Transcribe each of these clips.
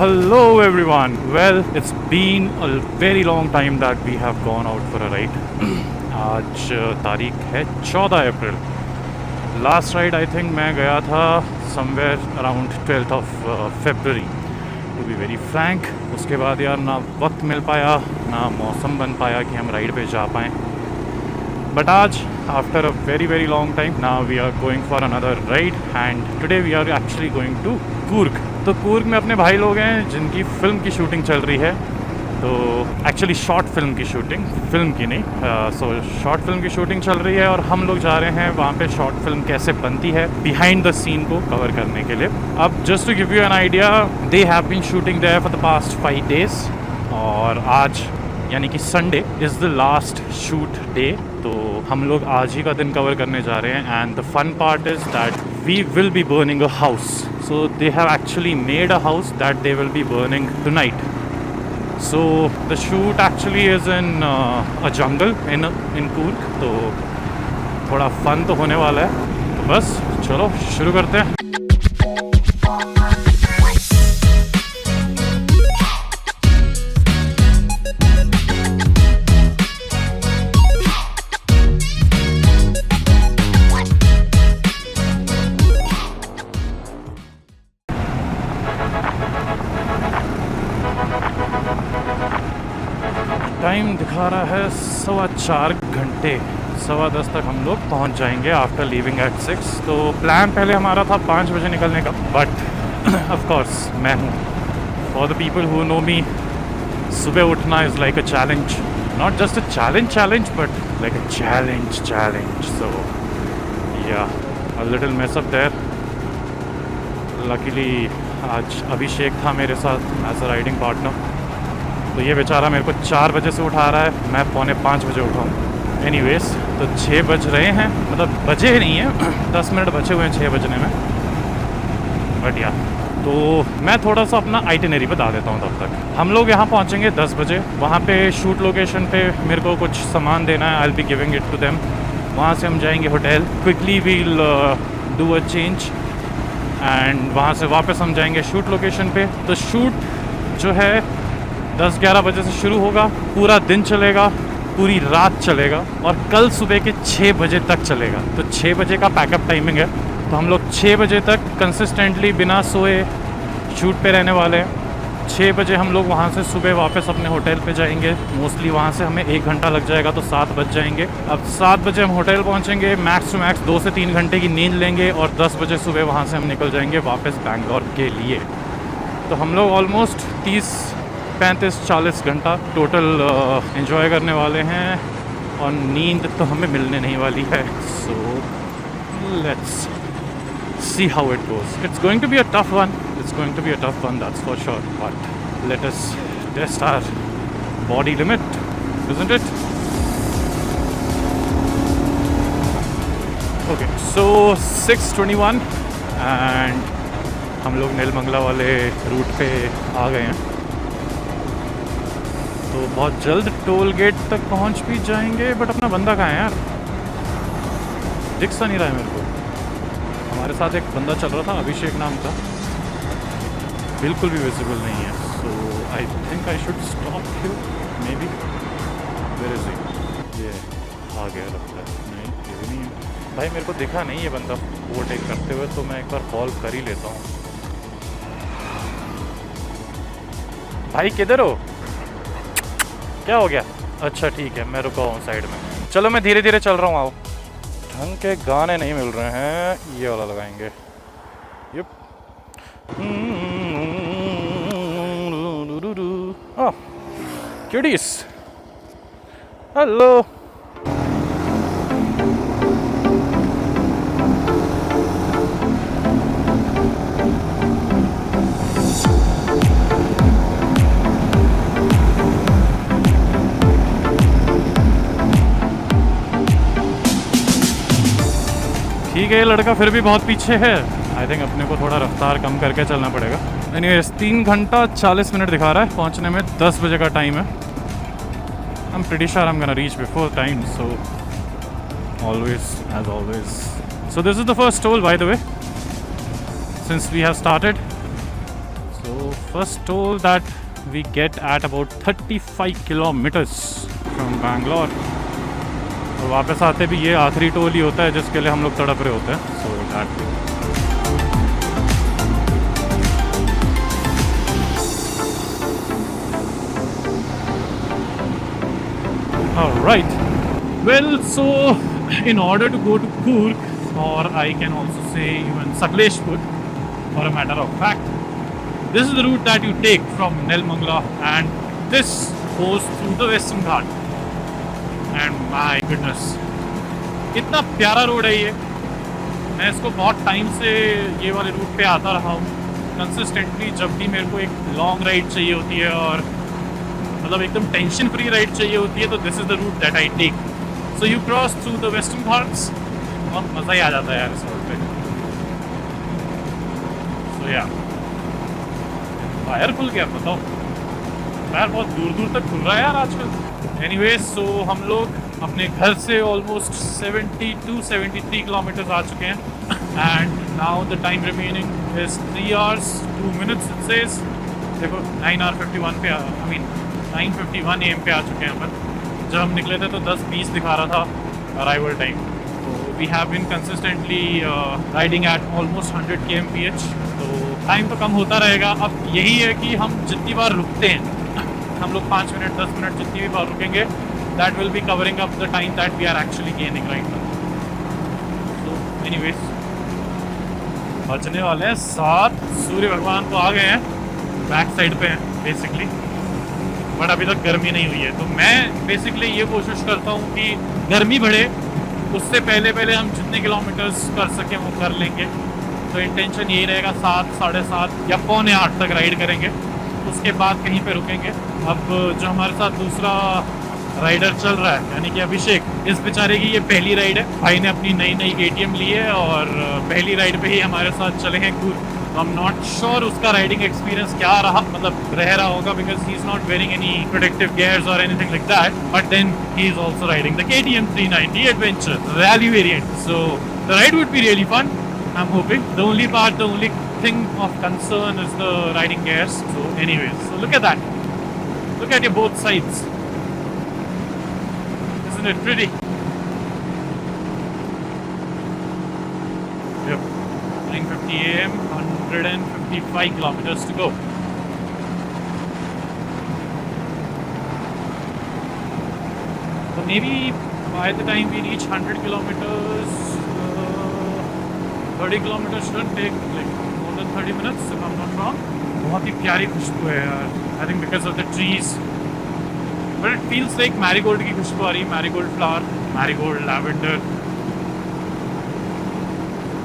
Hello everyone. Well, it's been a very long time that we have gone out for a ride. आज तारीख है 14 April. Last ride I think मैं गया था somewhere around 12th of February to be very frank. उसके बाद यार ना वक्त मिल पाया ना मौसम बन पाया कि हम राइड पे जा पाएँ. बट आज after a very long time now we are going for another ride and today we are actually going to Coorg. तो कूर्ग में अपने भाई लोग हैं जिनकी फ़िल्म की शूटिंग चल रही है. तो एक्चुअली शॉर्ट फिल्म की शूटिंग, फिल्म की नहीं. सो शॉर्ट फिल्म की शूटिंग चल रही है और हम लोग जा रहे हैं वहाँ पे शॉर्ट फिल्म कैसे बनती है बिहाइंड द सीन को कवर करने के लिए. अब just to give you an idea, they have been shooting there for the past 5 days और आज यानी कि Sunday is the last shoot day. तो हम लोग आज ही का दिन कवर करने जा रहे हैं and the fun part is that we will be burning a house. So they have actually made a house that they will be burning tonight. So the shoot actually is in a jungle in Coorg. तो थोड़ा fun तो होने वाला है. तो बस चलो शुरू करते हैं. टाइम दिखा रहा है 4:15 घंटे. 10:15 तक हम लोग पहुंच जाएंगे आफ्टर लीविंग एट 6. तो प्लान पहले हमारा था 5 बजे निकलने का, बट ऑफ कोर्स मैं हूँ. For the people who know me, सुबह उठना is like a challenge. Not just a challenge but like a challenge. So yeah a little mess up there. Luckily आज अभिषेक था मेरे साथ एज अ राइडिंग पार्टनर. तो ये बेचारा मेरे को 4 बजे से उठा रहा है, मैं 4:45 बजे उठा हूँ. एनीवेज तो 6 बज रहे हैं, मतलब बजे नहीं है, 10 मिनट बचे हुए हैं 6 बजने में. बट या तो मैं थोड़ा सा अपना आइटिनरी बता देता हूँ. तब तक हम लोग यहाँ पहुँचेंगे 10 बजे. वहाँ पे शूट लोकेशन पे मेरे को कुछ सामान देना है. I will be giving it to them. वहाँ से हम जाएंगे hotel. Quickly we'll do a change and वहाँ से वापस हम जाएंगे शूट लोकेशन पे. तो शूट जो है 10-11 बजे से शुरू होगा, पूरा दिन चलेगा, पूरी रात चलेगा और कल सुबह के 6 बजे तक चलेगा. तो 6 बजे का पैकअप टाइमिंग है. तो हम लोग 6 बजे तक कंसिस्टेंटली बिना सोए शूट पे रहने वाले हैं. 6 बजे हम लोग वहाँ से सुबह वापस अपने होटल पे जाएंगे. मोस्टली वहाँ से हमें 1 घंटा लग जाएगा, तो 7 बज जाएंगे. अब 7 बजे हम होटल पहुँचेंगे, मैक्स टू मैक्स 2 से 3 घंटे की नींद लेंगे और 10 बजे सुबह वहाँ से हम निकल जाएंगे वापस बैंगलोर के लिए. तो हम लोग ऑलमोस्ट 30-35-40 घंटा टोटल एंजॉय करने वाले हैं और नींद तो हमें मिलने नहीं वाली है. So let's see how it goes. It's going to be a tough one. That's for sure. But let us test our body limit, isn't it? Okay, so 6:21 and हम लोग नीलमंगला वाले रूट पे आ गए हैं. तो बहुत जल्द टोल गेट तक पहुंच भी जाएंगे. बट अपना बंदा कहाँ है यार? दिख सा नहीं रहा है मेरे को. हमारे साथ एक बंदा चल रहा था, अभिषेक नाम का, बिल्कुल भी विजिबल नहीं है. So I think I should stop here maybe. Where is he? ये आ गया लगता है. नहीं, ये भी नहीं है भाई. मेरे को दिखा नहीं ये बंदा ओवरटेक करते हुए, तो मैं एक बार कॉल कर ही लेता हूँ. भाई किधर हो? क्या हो गया? अच्छा ठीक है, मैं रुका हूँ साइड में. चलो मैं धीरे धीरे चल रहा हूँ. आओ. ढंग के गाने नहीं मिल रहे हैं, ये वाला लगाएंगे. यप. ओह क्यूटीज, हेलो. ठीक है, ये लड़का फिर भी बहुत पीछे है. आई थिंक अपने को थोड़ा रफ्तार कम करके चलना पड़ेगा. एनीवेज 3 घंटा 40 मिनट दिखा रहा है. पहुंचने में 10 बजे का टाइम है. I am pretty sure I am gonna reach before time. So always as always. So this is the first toll by the way since we have started. So first toll that we get at about 35 kilometers from Bangalore. और वापस आते भी ये आखिरी toll ही होता है जिसके लिए हम लोग तड़प रहे होते हैं. So that. All right. Well, so in order to go to Coorg, or I can also say even Sakleshpur, for a matter of fact, this is the route that you take from Nelmangla, and this goes through the Western Ghat. And my goodness, कितना प्यारा road है ये. मैं इसको बहुत time से ये वाले रूट पे आता रहा हूँ कंसिस्टेंटली. जब भी मेरे को एक लॉन्ग राइड चाहिए होती है और मतलब एकदम टेंशन फ्री राइड चाहिए होती है, तो this is the route that I take. So you cross through the Western Ghats. बहुत मज़ा ही आ जाता है यार इस रोड पे. सो या टायर खुल गया, बताओ. टायर बहुत दूर दूर तक खुल रहा है यार आजकल. एनीवेज, सो हम लोग अपने घर से ऑलमोस्ट 72-73 किलोमीटर्स आ चुके हैं. And now the time remaining is 3 hours 2 minutes it says. देखो 9:51 पे, आई मीन 9:51 AM पे आ चुके हैं अपन. जब हम निकले थे तो 10:20 दिखा रहा था अराइवल टाइम. तो we have been consistently riding at almost 100 kmph. तो टाइम तो कम होता रहेगा. अब यही है कि हम जितनी बार रुकते हैं, हम लोग 5 मिनट 10 मिनट जितनी भी बार रुकेंगे, that will be covering up the time that we are actually gaining right now. So anyways, बचने वाले हैं 7. सूर्य भगवान तो आ गए हैं, बैक साइड पे हैं बेसिकली, बट अभी तक गर्मी नहीं हुई है. तो मैं बेसिकली ये कोशिश करता हूँ कि गर्मी बढ़े उससे पहले पहले हम जितने किलोमीटर्स कर सकें वो कर लेंगे. तो इंटेंशन यही रहेगा 7, 7:30 या 7:45 तक राइड करेंगे. उसके बाद कहीं पे रुकेंगे. अब जो हमारे साथ दूसरा राइडर चल रहा है यानी कि अभिषेक, इस बेचारे की ये पहली राइड है. भाई ने अपनी नई KTM ली है और पहली राइड पे ही हमारे साथ चले हैं Coorg. I am not sure उसका राइडिंग एक्सपीरियंस क्या रहा, मतलब रह रहा होगा, because he is not wearing any protective gears और anything like that. But then he is also riding the KTM 390 adventure rally variant. So the ride would be really fun. I am hoping. The only thing of concern is the riding gears. So anyways, so look at that. Look at your both sides. Isn't it pretty? Yep. 9:50 AM, 155 kilometers to go. So maybe by the time we reach 100 kilometers, 30 kilometers shouldn't take like 30 minutes if I'm not wrong. बहुत ही प्यारी खुशबू है यार. I think because of the trees, but it feels like marigold की खुशबू आ रही है. Marigold flower, marigold, lavender,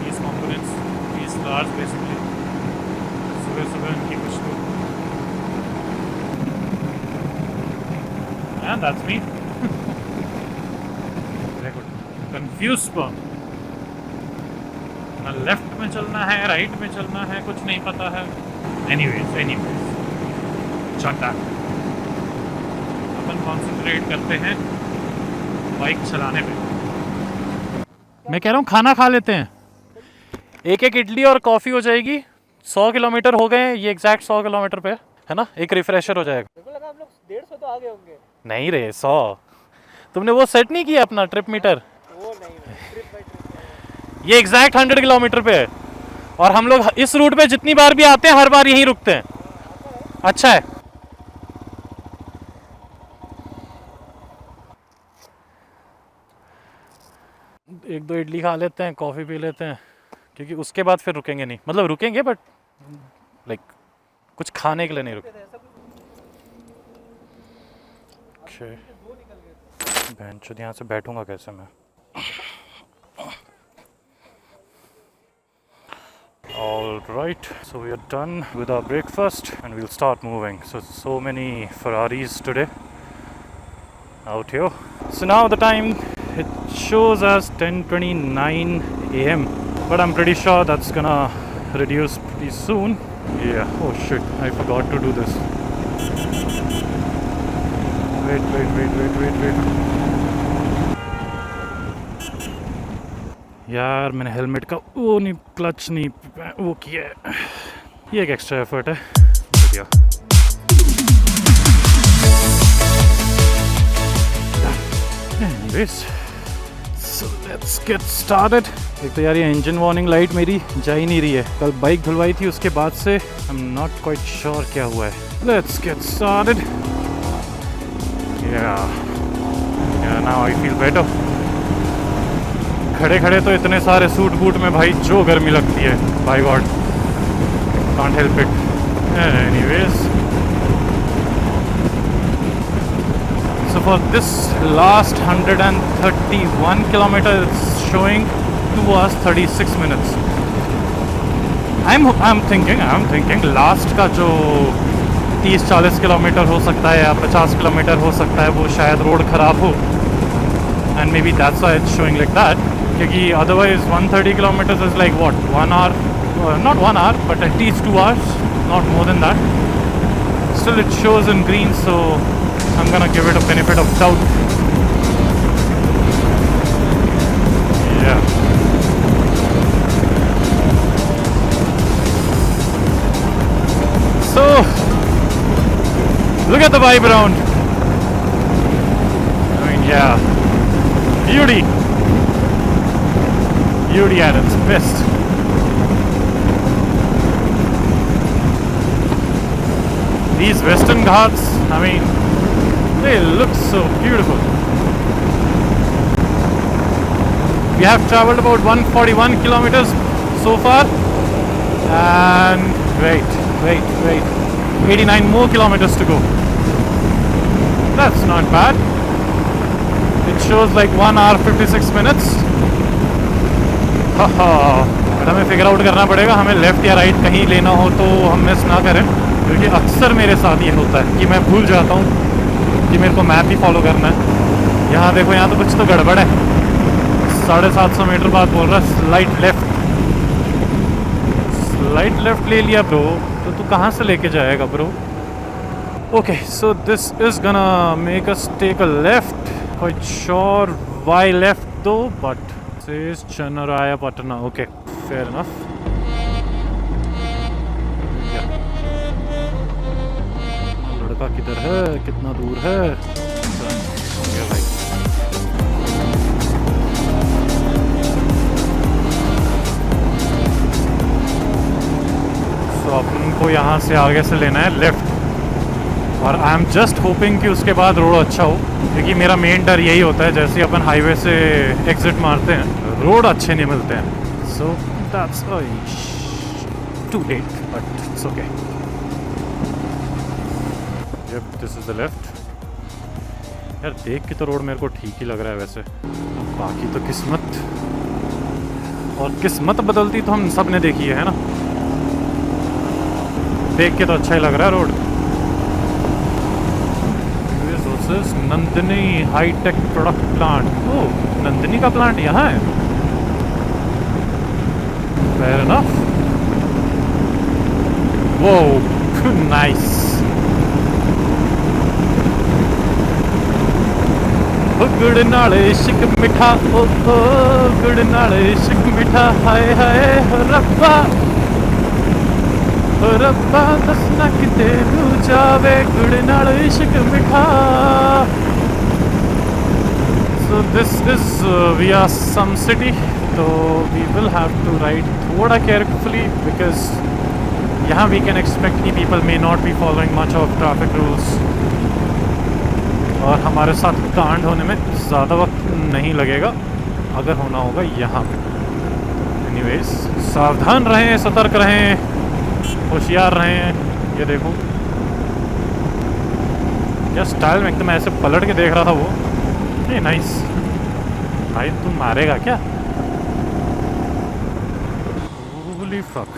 these components, these flowers basically. सुबह सुबह उनकी खुशबू. And that's me. Very good. Confused sperm. Left में चलना है, राइट में चलना है, कुछ नहीं पता है. एनीवेज चलता है. अपन कॉन्सेंट्रेट करते हैं बाइक चलाने पे. मैं कह रहा हूँ खाना खा लेते हैं. एक इडली और कॉफ़ी हो जाएगी. 100 किलोमीटर हो गए. ये एग्जैक्ट 100 किलोमीटर पे है ना. एक रिफ्रेशर हो जाएगा. मेरे को लगा हम लोग 150 तो आगे होंगे. नहीं रे, 100. तुमने वो सेट नहीं किया अपना ट्रिप मीटर? वो नहीं, ट्रिप बाय ट्रिप. ये एग्जैक्ट 100 किलोमीटर पे है और हम लोग इस रूट पे जितनी बार भी आते हैं हर बार यहीं रुकते हैं. अच्छा है. एक दो इडली खा लेते हैं, कॉफ़ी पी लेते हैं, क्योंकि उसके बाद फिर रुकेंगे नहीं. मतलब रुकेंगे बट लाइक कुछ खाने के लिए नहीं रुकेंगे. बेंच यहाँ से बैठूंगा कैसे मैं. All right, so we are done with our breakfast and we'll start moving. So many Ferraris today out here. So now the time, it shows us 10:29 AM, but I'm pretty sure that's gonna reduce pretty soon. Yeah, oh shit, I forgot to do this. Wait. यार मैंने helmet का वो नहीं, clutch नहीं वो किया है. ये एक एक्स्ट्रा एफर्ट है. Anyways, so let's get started. एक तो यार ये इंजन वार्निंग लाइट मेरी जा ही नहीं रही है. कल बाइक धुलवाई थी, उसके बाद से I'm not quite sure क्या हुआ है. Let's get started. Yeah, now I feel better. खड़े खड़े तो इतने सारे सूट बूट में भाई जो गर्मी लगती है. By God, can't help it. Anyways, so for this last 131 kilometers, it's showing 2 hours 36 minutes. I'm thinking last का जो 30-40 किलोमीटर हो सकता है या 50 किलोमीटर हो सकता है, वो शायद रोड ख़राब हो, and maybe that's why it's showing like that. क्योंकि otherwise 130 kilometers is like what, 1 hour, not 1 hour but at least 2 hours, not more than that. Still it shows in green, so I'm gonna give it a benefit of doubt. Yeah. So look at the vibe around. I mean, yeah, beauty at its best. These Western Ghats, I mean, they look so beautiful. We have traveled about 141 kilometers so far, and wait, 89 more kilometers to go. That's not bad. It shows like 1 hour 56 minutes. But हमें figure out करना पड़ेगा, हमें left या right कहीं लेना हो तो हम मिस ना करें, क्योंकि अक्सर मेरे साथ ये होता है कि मैं भूल जाता हूँ कि मेरे को मैप ही फॉलो करना है. यहाँ देखो, यहाँ तो कुछ तो गड़बड़ है. 750 मीटर बाद बोल रहा है स्लाइड लेफ्ट ले लिया ब्रो. तो तू कहाँ से लेके जाएगा bro? Okay, so this is gonna make us take a left. Quite sure why left though, but says Chennarayapatna. Okay, fair enough. Yeah. लड़का किधर है, कितना दूर है? Okay, भाई. So अपन को यहाँ से आगे से लेना है लेफ्ट, और आई एम जस्ट होपिंग कि उसके बाद रोड अच्छा हो, क्योंकि मेरा मेन डर यही होता है जैसे अपन हाईवे से एग्जिट मारते हैं रोड अच्छे नहीं मिलते हैं. So that's too late, but it's okay. Yup, this is the left. यार देख के तो रोड मेरे को ठीक ही लग रहा है वैसे, बाकी तो किस्मत, और किस्मत बदलती तो हम सब ने देखी है ना. देख के तो अच्छा ही लग रहा है road. Nandini hi tech product plant. Oh, Nandini का प्लांट यहाँ है. Fair enough. वो नाइस. गुड़ नाल इश्क मिठा, ओ गुड़ नाल इश्क मिठा, हाय हाय रब्बा रब्बा दसना किते नू जावे गुड़ नाल इश्क मिठा. So this is via some city, so we will have to ride थोड़ा carefully, because यहाँ we can expect कि people may not be following much of traffic rules, और हमारे साथ कांड होने में ज़्यादा वक्त नहीं लगेगा अगर होना होगा यहाँ पे. Anyways, सावधान रहें, सतर्क रहें, होशियार रहें. ये देखो क्या स्टाइल में एकदम ऐसे पलट के देख रहा था वो. ये नाइस. भाई तुम मारेगा क्या? Holy fuck.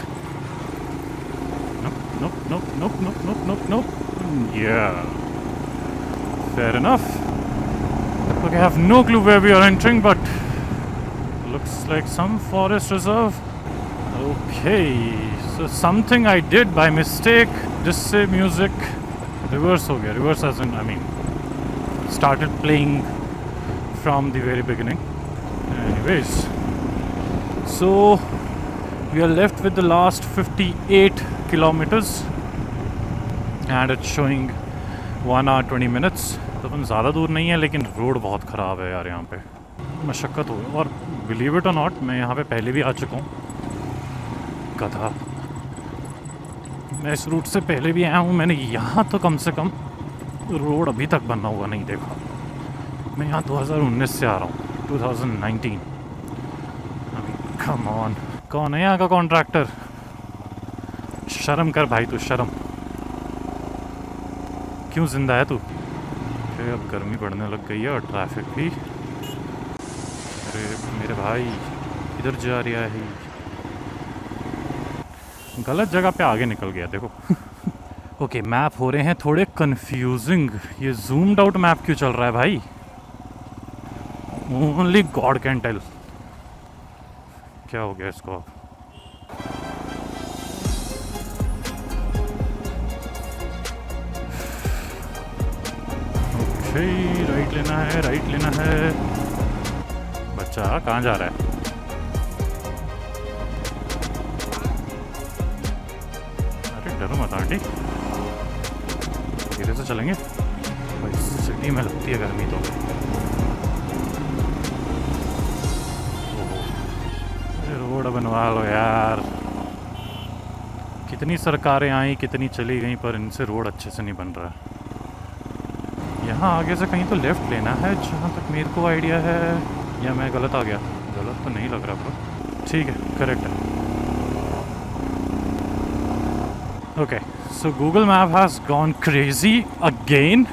Nope. Yeah. Fair enough. Okay, I have no clue where we are entering, but looks like some forest reserve. Okay, so something I did by mistake, जिससे music reverse हो गया. Reverse as in, I mean, started playing from the very beginning. Anyways, so we are left with the last 58 kilometers and it's showing 1 hour 20 minutes. तो अपन ज़्यादा दूर नहीं है, लेकिन road बहुत ख़राब है यार यहाँ पे, मशक्क़त हो। और बिलीव इट और नॉट, मैं यहाँ पे पहले भी आ चुका हूँ, गधा। मैं इस रूट से पहले भी आया हूँ, मैंने यहाँ तो कम से कम रोड अभी तक बना हुआ नहीं देखा। मैं यहाँ 2019 से आ रहा हूँ, 2019। कम ऑन, कौन है यहाँ का कॉन्ट्रैक्टर? शर्म कर भाई तू, शर्म। क्यों जिंदा है तू? अरे अब गर्मी पड़ने लग गई है और ट्रैफिक भी। अरे मेरे भाई इधर जा रहा है, गलत जगह पे आगे निकल गया देखो। ओके, मैप हो रहे हैं थोड़े कंफ्यूजिंग। ये जूम्ड आउट मैप क्यों चल रहा है भाई? Only God can tell. क्या हो गया इसको? ओके, राइट लेना है, राइट लेना है। बच्चा कहाँ जा रहा है? अरे डरो मत आंटी, धीरे से चलेंगे भाई, सिटी में लगती है गर्मी तो। रोड बनवा लो यार। कितनी सरकारें आई, कितनी चली गई, पर इनसे रोड अच्छे से नहीं बन रहा। यहाँ आगे से कहीं तो लेफ़्ट लेना है जहाँ तक मेरे को आइडिया है, या मैं गलत आ गया? गलत तो नहीं लग रहा पर ठीक है, करेक्ट है। Okay, so Google Map has gone crazy again,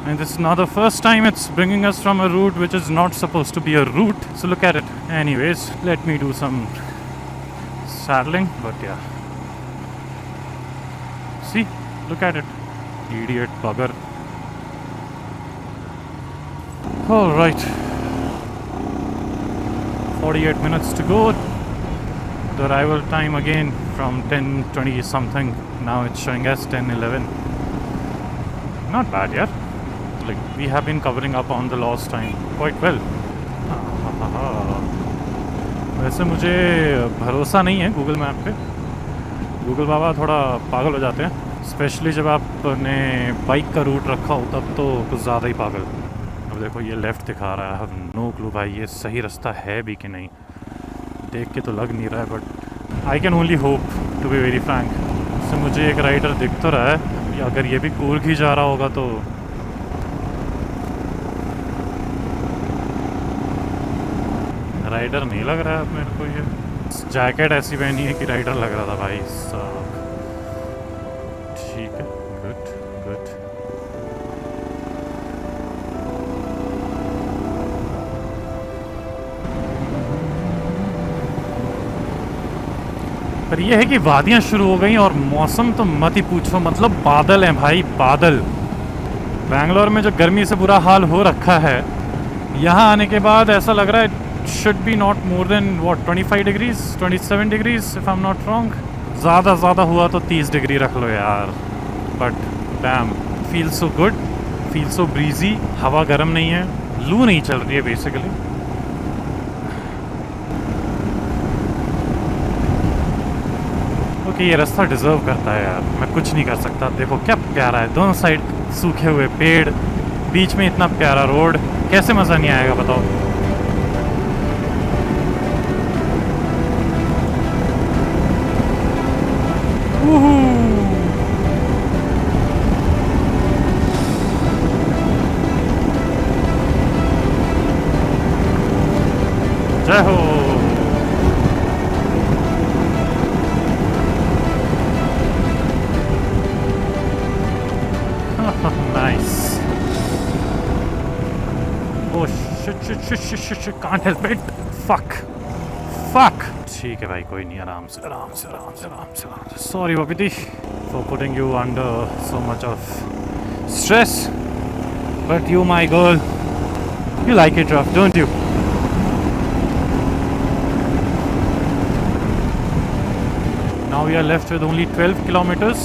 and this is not the first time it's bringing us from a route which is not supposed to be a route. So look at it. Anyways, let me do some saddling, but yeah. See, look at it. Idiot bugger. All right. 48 minutes to go. The arrival time again from 10:20 something. Now it's showing us 10:11. Not bad, yeah. Like we have been covering up on the lost time quite well. वैसे मुझे भरोसा नहीं है Google map पे। Google बाबा थोड़ा पागल हो जाते हैं, स्पेशली जब आपने बाइक का रूट रखा हो तब तो कुछ ज़्यादा ही पागल। अब देखो ये लेफ़्ट दिखा रहा है, हैव नो क्लू भाई ये सही रास्ता है भी कि नहीं। देख के तो लग नहीं रहा है, but I can only hope to be very frank. इससे मुझे एक राइडर दिख तो रहा है, अगर ये भी कूर्ग ही जा रहा होगा तो राइडर नहीं लग रहा है अब मेरे को। ये जैकेट ऐसी पहनी है कि राइडर लग रहा था भाई साहब। ठीक है, गुड गुड। पर यह है कि वादियाँ शुरू हो गई और मौसम तो मत ही पूछो, मतलब बादल हैं भाई, बादल। बैंगलोर में जो गर्मी से बुरा हाल हो रखा है, यहाँ आने के बाद ऐसा लग रहा है should be not more than what 25 degrees 27 degrees if I'm not wrong। ज़्यादा हुआ तो 30 डिग्री रख लो यार। But dam, feel so good, feel so breezy. हवा गर्म नहीं है, लू नहीं चल रही है बेसिकली। ओके, ये रास्ता डिजर्व करता है यार, मैं कुछ नहीं कर सकता। देखो क्या प्यारा है, दोनों साइड सूखे हुए पेड़, बीच में इतना प्यारा रोड, कैसे मज़ा नहीं आएगा बताओ। जय हो। Nice. Oh shit, can't help it, fuck. ठीक है भाई, कोई नहीं, आराम से। सॉरी बबीती for putting you under so much of stress, but you my girl, you like it rough, don't you? Now we are left with only 12 kilometers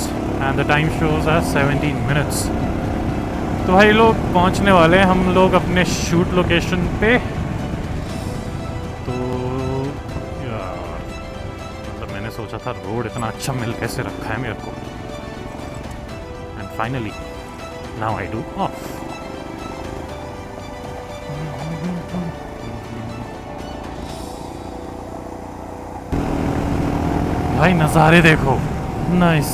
and the time shows as 17 minutes. तो भाई लोग पहुंचने वाले हैं हम लोग अपने shoot location पे। तो यार मतलब मैंने सोचा था रोड इतना अच्छा मिल कैसे रखा है मेरे को। And finally now I do of. भाई नज़ारे देखो, नाइस।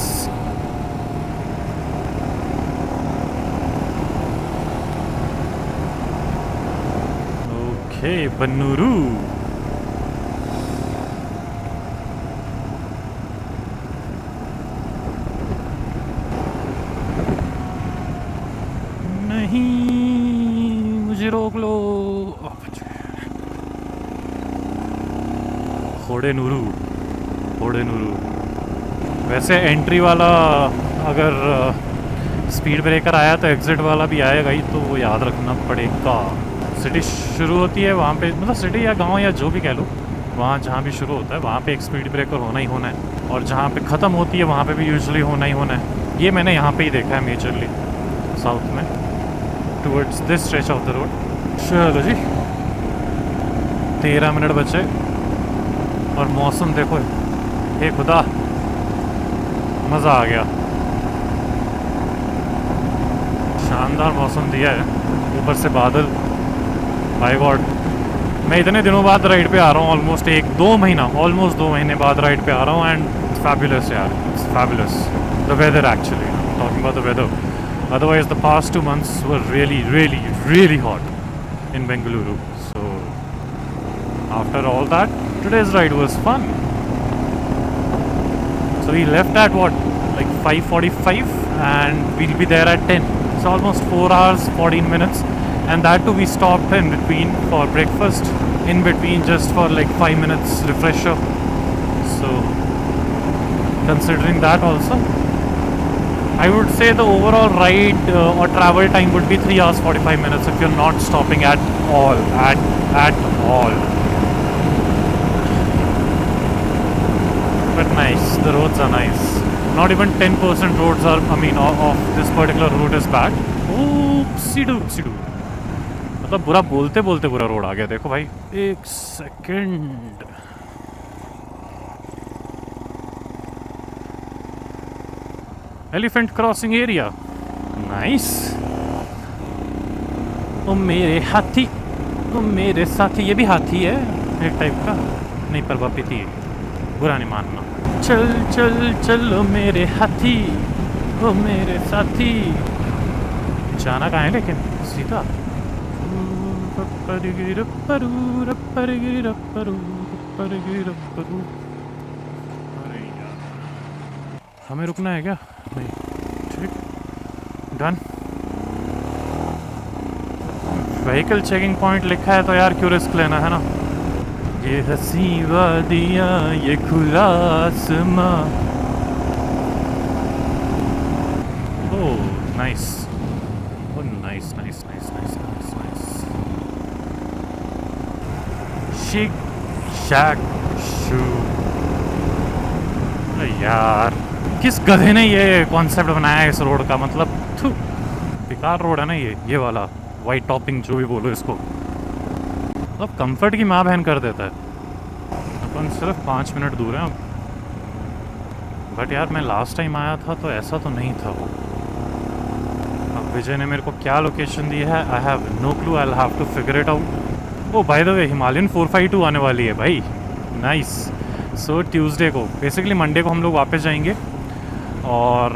ओके बन्नूरू। नहीं, मुझे रोक लो। होड़े नूरू, होड़े नूरू। वैसे एंट्री वाला अगर स्पीड ब्रेकर आया तो एग्जिट वाला भी आएगा ही, तो वो याद रखना पड़ेगा। सिटी शुरू होती है वहाँ पे, मतलब सिटी या गांव या जो भी कह लो, वहाँ जहाँ भी शुरू होता है वहाँ पे एक स्पीड ब्रेकर होना ही होना है, और जहाँ पे ख़त्म होती है वहाँ पे भी यूजुअली होना ही होना है। ये मैंने यहाँ पे ही देखा है मेजरली साउथ में, towards this stretch of the road. चलो जी, 13 मिनट बचे और मौसम देखो, हे खुदा, मज़ा आ गया। शानदार मौसम दिया है, ऊपर से बादल। माय गॉड, मैं इतने दिनों बाद राइड पे आ रहा हूँ, ऑलमोस्ट 2 महीने बाद राइड पे आ रहा हूँ, एंड फैबुलस यार, it's fabulous. The weather actually, talking about the weather, otherwise the past 2 months were really hot in Bengaluru. So after all that, today's ride was fun. So we left at what, like 5:45, and we'll be there at 10. It's almost 4 hours 14 minutes, and that too we stopped in between for breakfast, in between just for like 5 minutes refresher. So considering that also, I would say the overall ride or travel time would be 3 hours 45 minutes if you're not stopping at all, at all. But nice, the roads are nice. Not even 10% roads are, I mean, of this particular route is bad. Oopsie doopsie. मतलब बुरा बोलते बोलते बुरा road आ गया। देखो भाई, एक second. Elephant crossing area, nice. ओ मेरे हाथी, ओ मेरे साथी, ये भी हाथी है एक टाइप का, नहीं पर वापिती है, बुरा नहीं मानना। चल चल चलो मेरे हाथी, ओ मेरे साथी। जाना कहाँ है लेकिन, सीधा। हमें रुकना है क्या? नहीं, ठीक, डन। व्हीकल चेकिंग पॉइंट लिखा है तो यार क्यों रिस्क लेना, है ना। ये हंसी वादियाँ, ये खुला आसमां। Oh nice, oh nice nice nice nice nice nice. शिक शैक शू। यार किस गधे ने ये कॉन्सेप्ट बनाया है इस रोड का, मतलब थू, बेकार रोड है ना ये वाला, वाइट टॉपिंग जो भी बोलो इसको, मतलब कंफर्ट की माँ बहन कर देता है। अपन सिर्फ 5 मिनट दूर हैं, बट यार मैं लास्ट टाइम आया था तो ऐसा तो नहीं था वो। अब विजय ने मेरे को क्या लोकेशन दी है, I have no clue, I will have to figure it out. Oh by the way, Himalayan 452 आने वाली है भाई, नाइस। सो ट्यूसडे को, बेसिकली मंडे को हम लोग वापस जाएंगे, और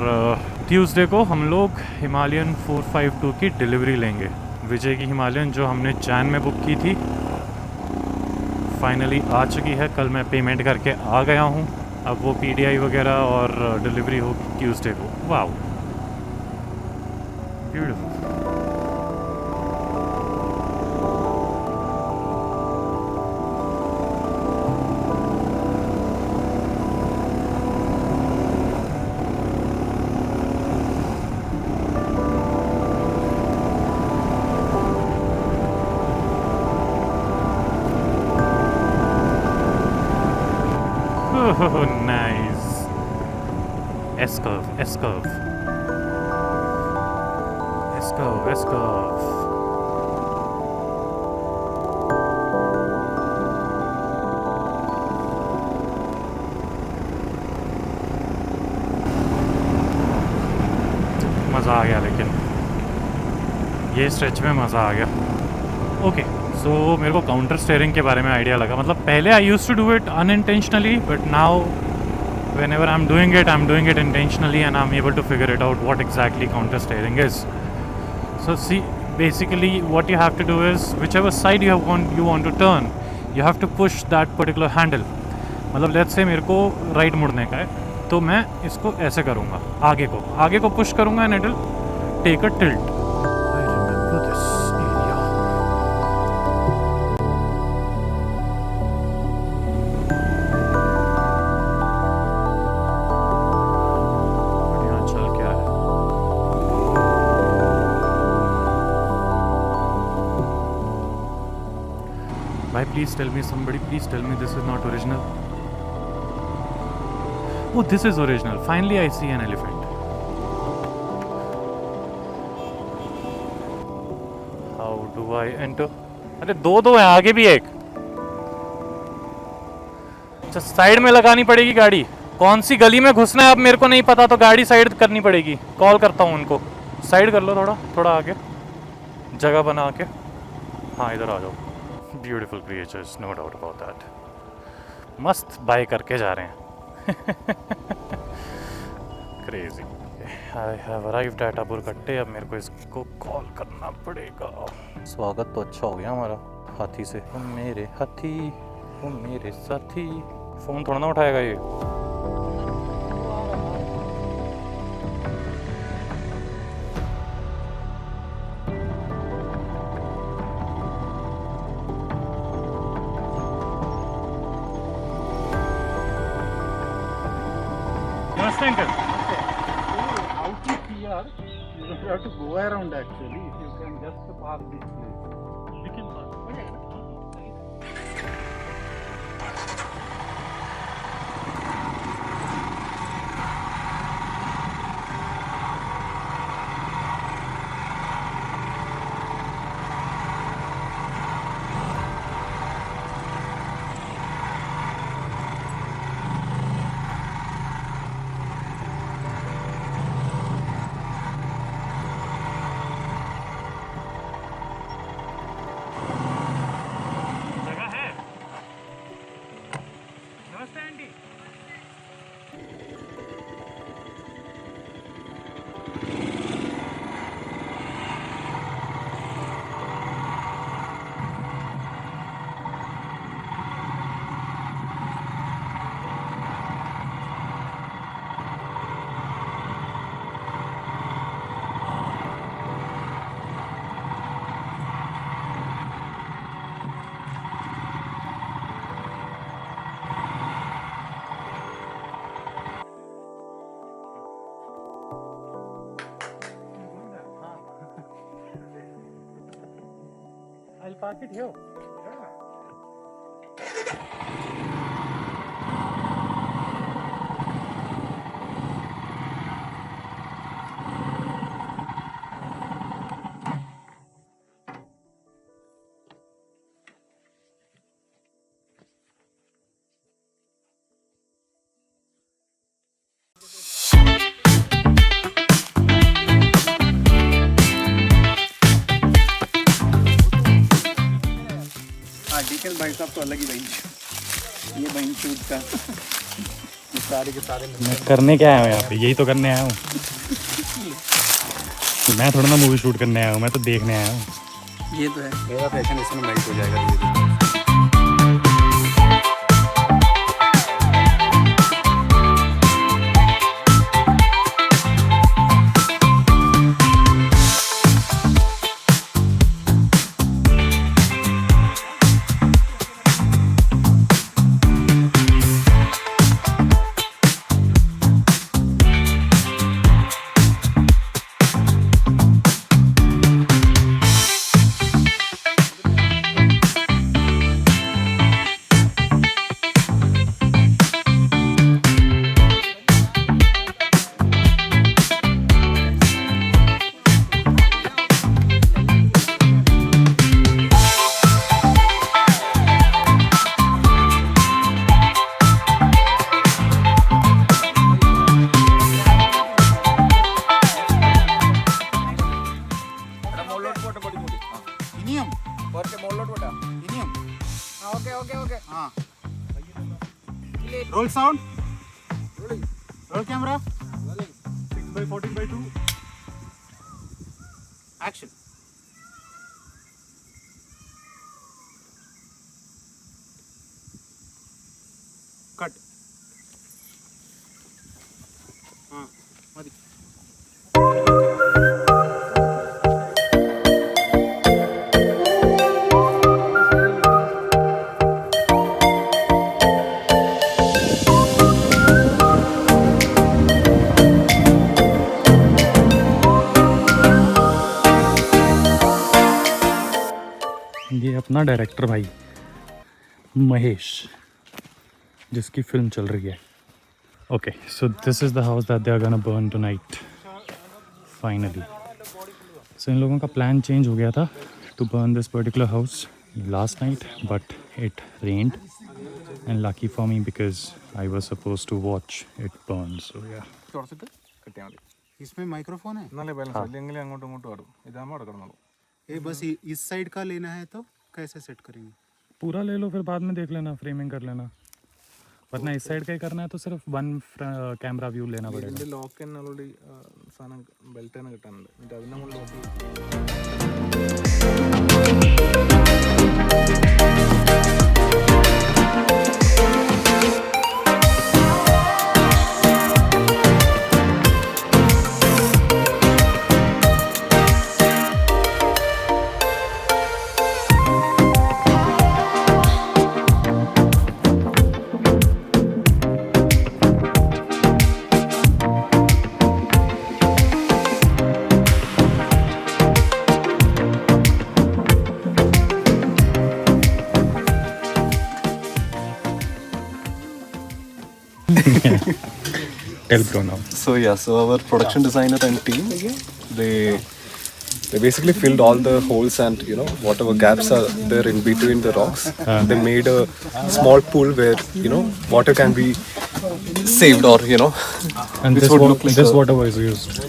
ट्यूसडे को हम लोग हिमालयन 452 की डिलीवरी लेंगे। विजय की हिमालयन जो हमने जैन में बुक की थी फाइनली आ चुकी है। कल मैं पेमेंट करके आ गया हूँ, अब वो PDI वगैरह और डिलीवरी होगी ट्यूसडे को। वाह, beautiful. Oh, nice. S-curve, S-curve. S-curve, S-curve. मज़ा आ गया, लेकिन ये स्ट्रेच में मज़ा आ गया। ओके, सो मेरे को काउंटर स्टेयरिंग के बारे में आइडिया लगा। मतलब पहले I used to do it unintentionally, but now whenever I'm doing it intentionally and I'm able to figure it out what exactly counter steering is. So see, basically what you have to do is whichever side you want to turn, you have to push that particular handle. मतलब let's say मेरे को right मुड़ने का है तो मैं इसको ऐसे करूँगा, आगे को पुश करूँगा and it will take a tilt. I remember this area. यहाँ चल क्या है? Bhai, please tell me, somebody please tell me this is not original. Oh, this is original. Finally I see an elephant. How do I enter? अरे दो है, आगे भी एक. अच्छा, साइड में लगानी पड़ेगी गाड़ी. कौन सी गली में घुसना है अब मेरे को नहीं पता, तो गाड़ी साइड करनी पड़ेगी. कॉल करता हूँ उनको. साइड कर लो थोड़ा आगे जगह बना के. हाँ, इधर आ जाओ. Beautiful creatures, no doubt about that. मस्त बाय करके जा रहे हैं. Crazy. I have arrived at Aburkatte. अब मेरे को इसको कॉल करना पड़ेगा. स्वागत तो अच्छा हो गया हमारा हाथी से. ओ मेरे हाथी, ओ मेरे साथी. फ़ोन थोड़ा ना उठाएगा ये. नमस्ते uncle. Out to here, you don't have to go around actually. You can just park this place. We can park. I'll park it here. डीकन भाई साहब तो अलग ही बहन. ये बहन शूट का ये सारे के सारे मैं करने क्या आया हूँ यहाँ पे? यही तो करने आया हूँ. मैं थोड़ा ना मूवी शूट करने आया हूँ, मैं तो देखने आया हूँ. ये तो है. मेरा पैशन इसमें मेल्ट हो जाएगा धीरे-धीरे. Roll sound. Roll camera. 6x14x2. Action. Cut. Madi. ये अपना डायरेक्टर भाई महेश, जिसकी फिल्म चल रही है. Okay, so this is the house that they are gonna burn tonight finally. So इन लोगों का प्लान चेंज हो गया था to burn this particular house last night, but it rained and lucky for me because I was suppose to watch it burn. So yeah തുടച്ചിട്ട് കെട്ടിയാൽ മതി. इसमें माइक्रोफोन है. എന്നാലേ ബാലൻസ് ഇല്ലെങ്കിൽ അങ്ങോട്ടും ഇങ്ങോട്ടും ആടും. ഇതാകുമ്പോൾ അവിടെ കിടന്നോളൂ. ये बस इस साइड का लेना है तो कैसे सेट करेंगे? पूरा ले लो, फिर बाद में देख लेना, फ्रेमिंग कर लेना. वरना इस साइड का ही करना है तो सिर्फ वन कैमरा व्यू लेना पड़ेगा. ഇതിന്റെ ലോക്ക് തന്നെ ഓൾറെഡി സാധനം ബെൽറ്റ് തന്നെ കിട്ടാനുണ്ട്. എന്നിട്ട് അതിനെ നമ്മൾ lock Tell bro now. So yeah, so our production designer and team, they basically filled all the holes and whatever gaps are there in between the rocks. They made a small pool where water can be saved, or And This this, would look like this a- water was used.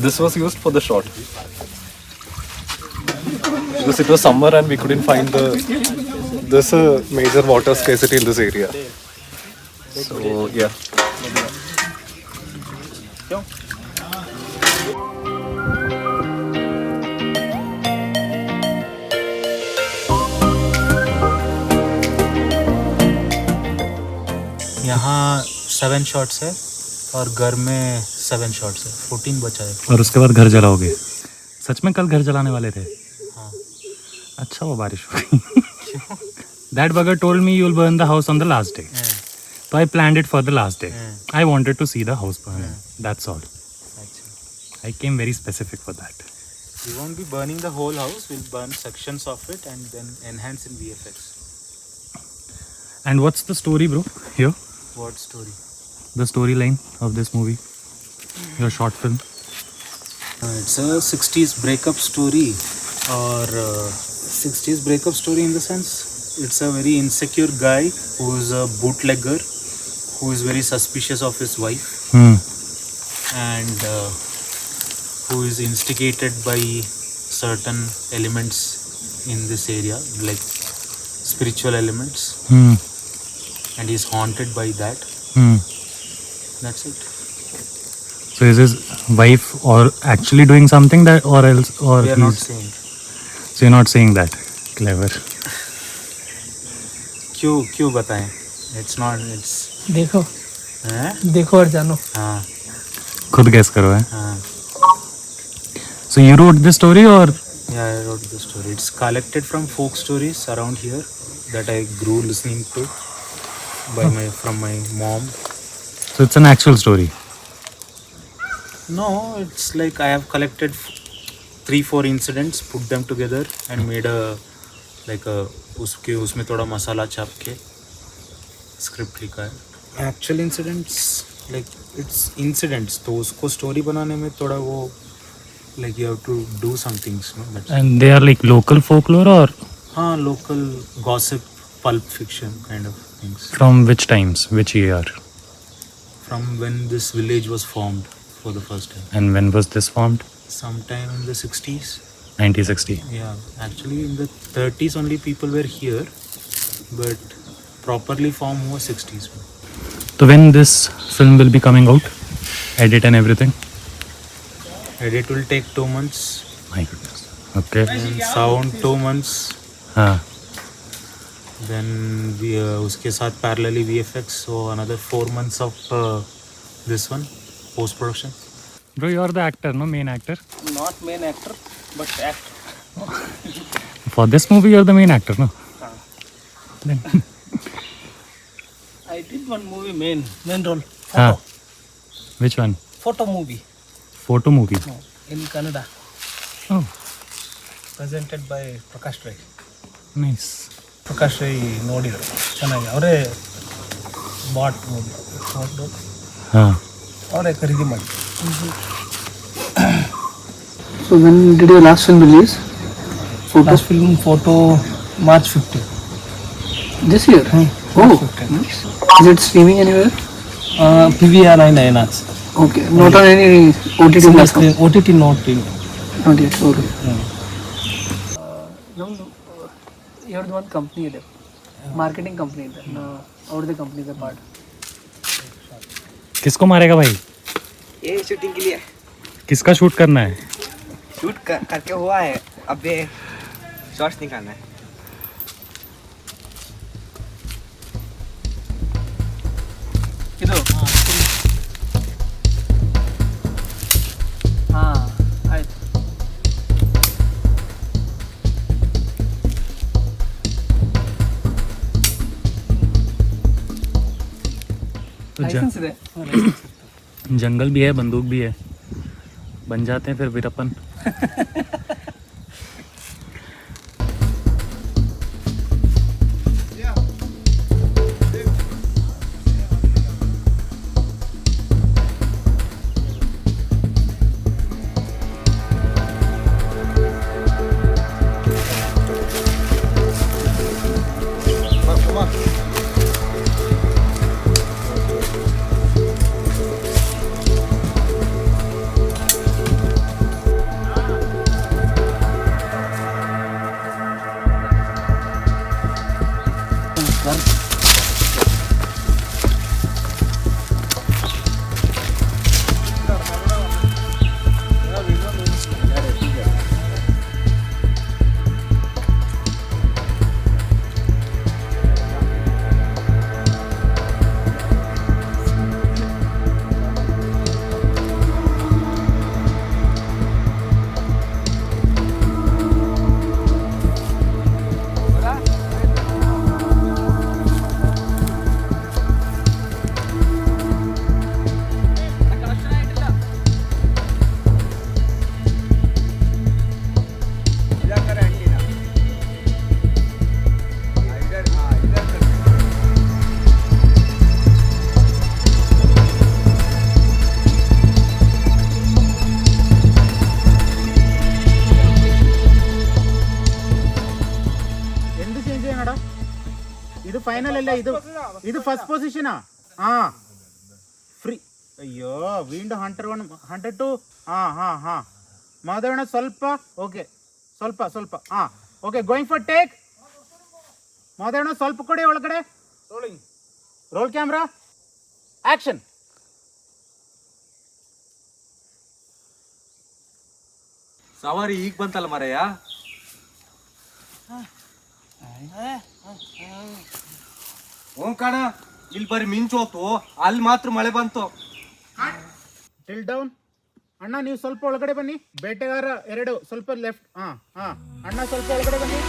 this was used for the shot because it was summer and we couldn't find there's a major water scarcity in this area. So yeah. यहाँ 7 shots है और घर में 7 shots है. 14 बचा है. और उसके बाद घर जलाओगे? सच में कल घर जलाने वाले थे? हाँ. अच्छा वो बारिश हो गई. That bugger told me you'll burn the house on the last day. So I planned it for the last day. I wanted to see the house burn. That's all. अच्छा. I came very specific for that. We won't be burning the whole house. We'll burn sections of it and then enhance in VFX. And what's the story, bro? Here, What story? the storyline of this movie, your short film. It's a 60s breakup story, or 60s breakup story in the sense it's a very insecure guy who is a bootlegger, who is very suspicious of his wife, and who is instigated by certain elements in this area, like spiritual elements, and he's haunted by that. That's it. So is his wife or actually doing something that, or else, or We are not he's- saying. So you're not saying that. Clever. क्यों बताएं? It's not. It's. देखो हैं? देखो और जानो. हाँ. खुद guess करो है. हाँ. So you wrote this story, or Yeah, I wrote the story. It's collected from folk stories around here that I grew listening to from my mom. so it's an actual story? No, it's like I have collected 3-4 incidents, put them together and made उसमें थोड़ा मसाला छाप के script लिखा है. Actual incidents, like it's incidents, तो उसको story बनाने में थोड़ा वो like you have to do some things, no? That's And they are like local folklore, or हाँ, local gossip, pulp fiction kind of things. from which times, which year, From when this village was formed for the first time. and when was this formed? Sometime in the 60s. 1960. Yeah, actually in the 30s only people were here, but properly formed was 60s. So when this film will be coming out, edit and everything? Edit will take 2 months. My goodness. Okay. And sound 2 months. हाँ. Then we उसके साथ parallelly VFX, so another 4 months of this one post production. Bro, you're the actor, no? Main actor. Not main actor, but act. For this movie, you're the main actor, no? Then. I did one movie main role. हाँ. Which one? Photo movie Photo movie. in Canada, Oh, presented by Prakash Rai. nice. Prakash Rai ನೋಡಿದರು, ಚೆನ್ನಾಗಿ ಅವರೇ bot movie photo हाँ. ಅವರೇ ಖರೀದಿ ಮಾಡಿದ್ರು. So when did your last film release? Last film photo March 15. This year? Oh, nice. Is it streaming anywhere? PVR and INAX. Okay, not on any OTT platform? OTT not in. Not yet, okay. You're the one company there, marketing company there, और the company का part. किसको मारेगा भाई? ये shooting के लिए किसका shoot करना है? शूट करके हुआ है, अब ये शॉर्ट्स निकालना है. ಇದು हाँ, आಯ್ತು. तो लाइसेंस ಇದೆ. जंगल भी है, बंदूक भी है, बन जाते हैं फिर वीरप्पन. ಇದು ಫೈನಲ್ ಅಲ್ಲ, ಇದು ಫಸ್ಟ್ ಪೊಸಿಷನಾ? ಹಾ, ಫ್ರೀ. ಅಯ್ಯೋ, ವಿಂಡ್ 102. ಹಾ ಮಾಧವಣ್ಣ ಸ್ವಲ್ಪ. ಓಕೆ, ಸ್ವಲ್ಪ. ಹಾ, ಓಕೆ, ಗೋಯಿಂಗ್ ಫಾರ್ ಟೇಕ್. ಮಾಧವಣ್ಣ ಸ್ವಲ್ಪ ಕೊಡಿ ಒಳಗಡೆ. Roll camera, action. ಸವಾರಿ ಈಗ ಬಂತಲ್ಲ ಮರೆಯ. ಹ್ಞೂ ಕಣ, ಇಲ್ಲಿ ಬರೀ ಮಿಂಚು ಹೋತು, ಅಲ್ಲಿ ಮಾತ್ರ ಮಳೆ ಬಂತು. Till down. ಅಣ್ಣ ನೀವು ಸ್ವಲ್ಪ ಒಳಗಡೆ ಬನ್ನಿ. ಬೇಟೆಗಾರ 2 ಸ್ವಲ್ಪ ಲೆಫ್ಟ್. ಹಾ ಅಣ್ಣ ಸ್ವಲ್ಪ ಒಳಗಡೆ ಬನ್ನಿ.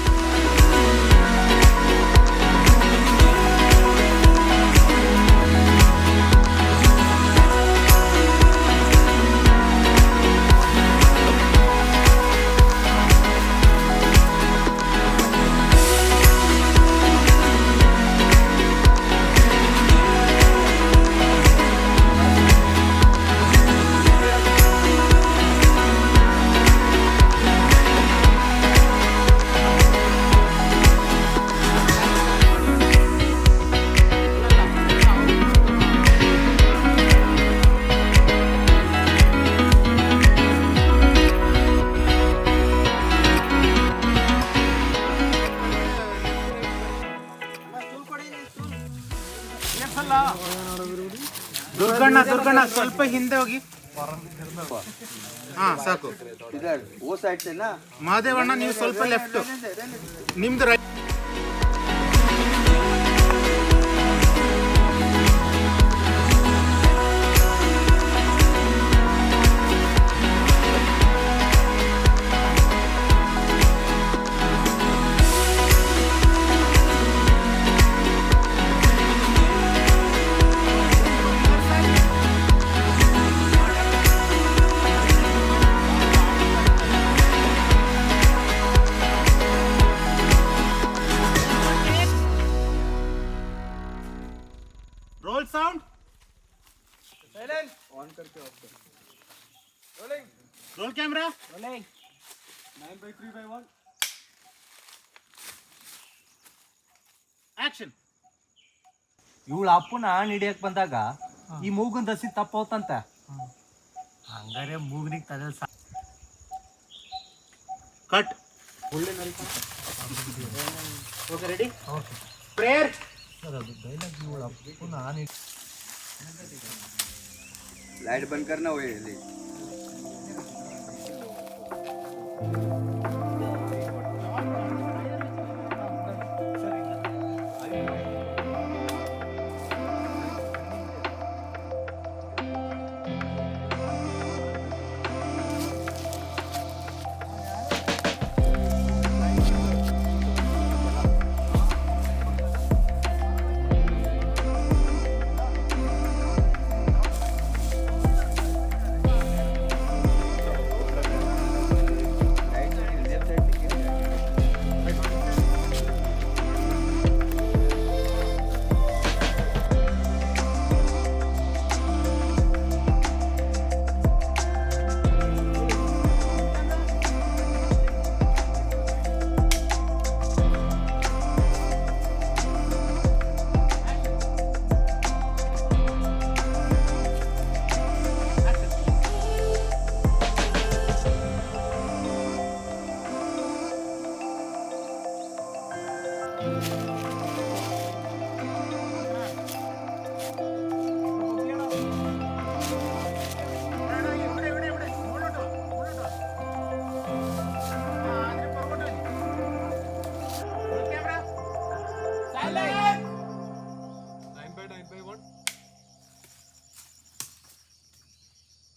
ದುರ್ಗಣ್ಣ ಸ್ವಲ್ಪ ಹಿಂದೆ ಹೋಗಿ. ಹಾ ಸಾಕು. ಮಹಾದೇವಣ್ಣ ನೀವು ಸ್ವಲ್ಪ ಲೆಫ್ಟ್, ನಿಮ್ದು right. Role sound, roll camera, 9/3/1 action. ಇವಳು ಅಪ್ಪನ ಹಿಡಿಯಕ್ ಬಂದಾಗ ಈ ಮೂಗನ್ ದಸಿ ತಪ್ಪೋತಂತ. ಹಂಗಾರೆ ಮೂಗನಿಗೆ ತಲೆ cut. Okay ready. Prayer. Light बंद करना हुए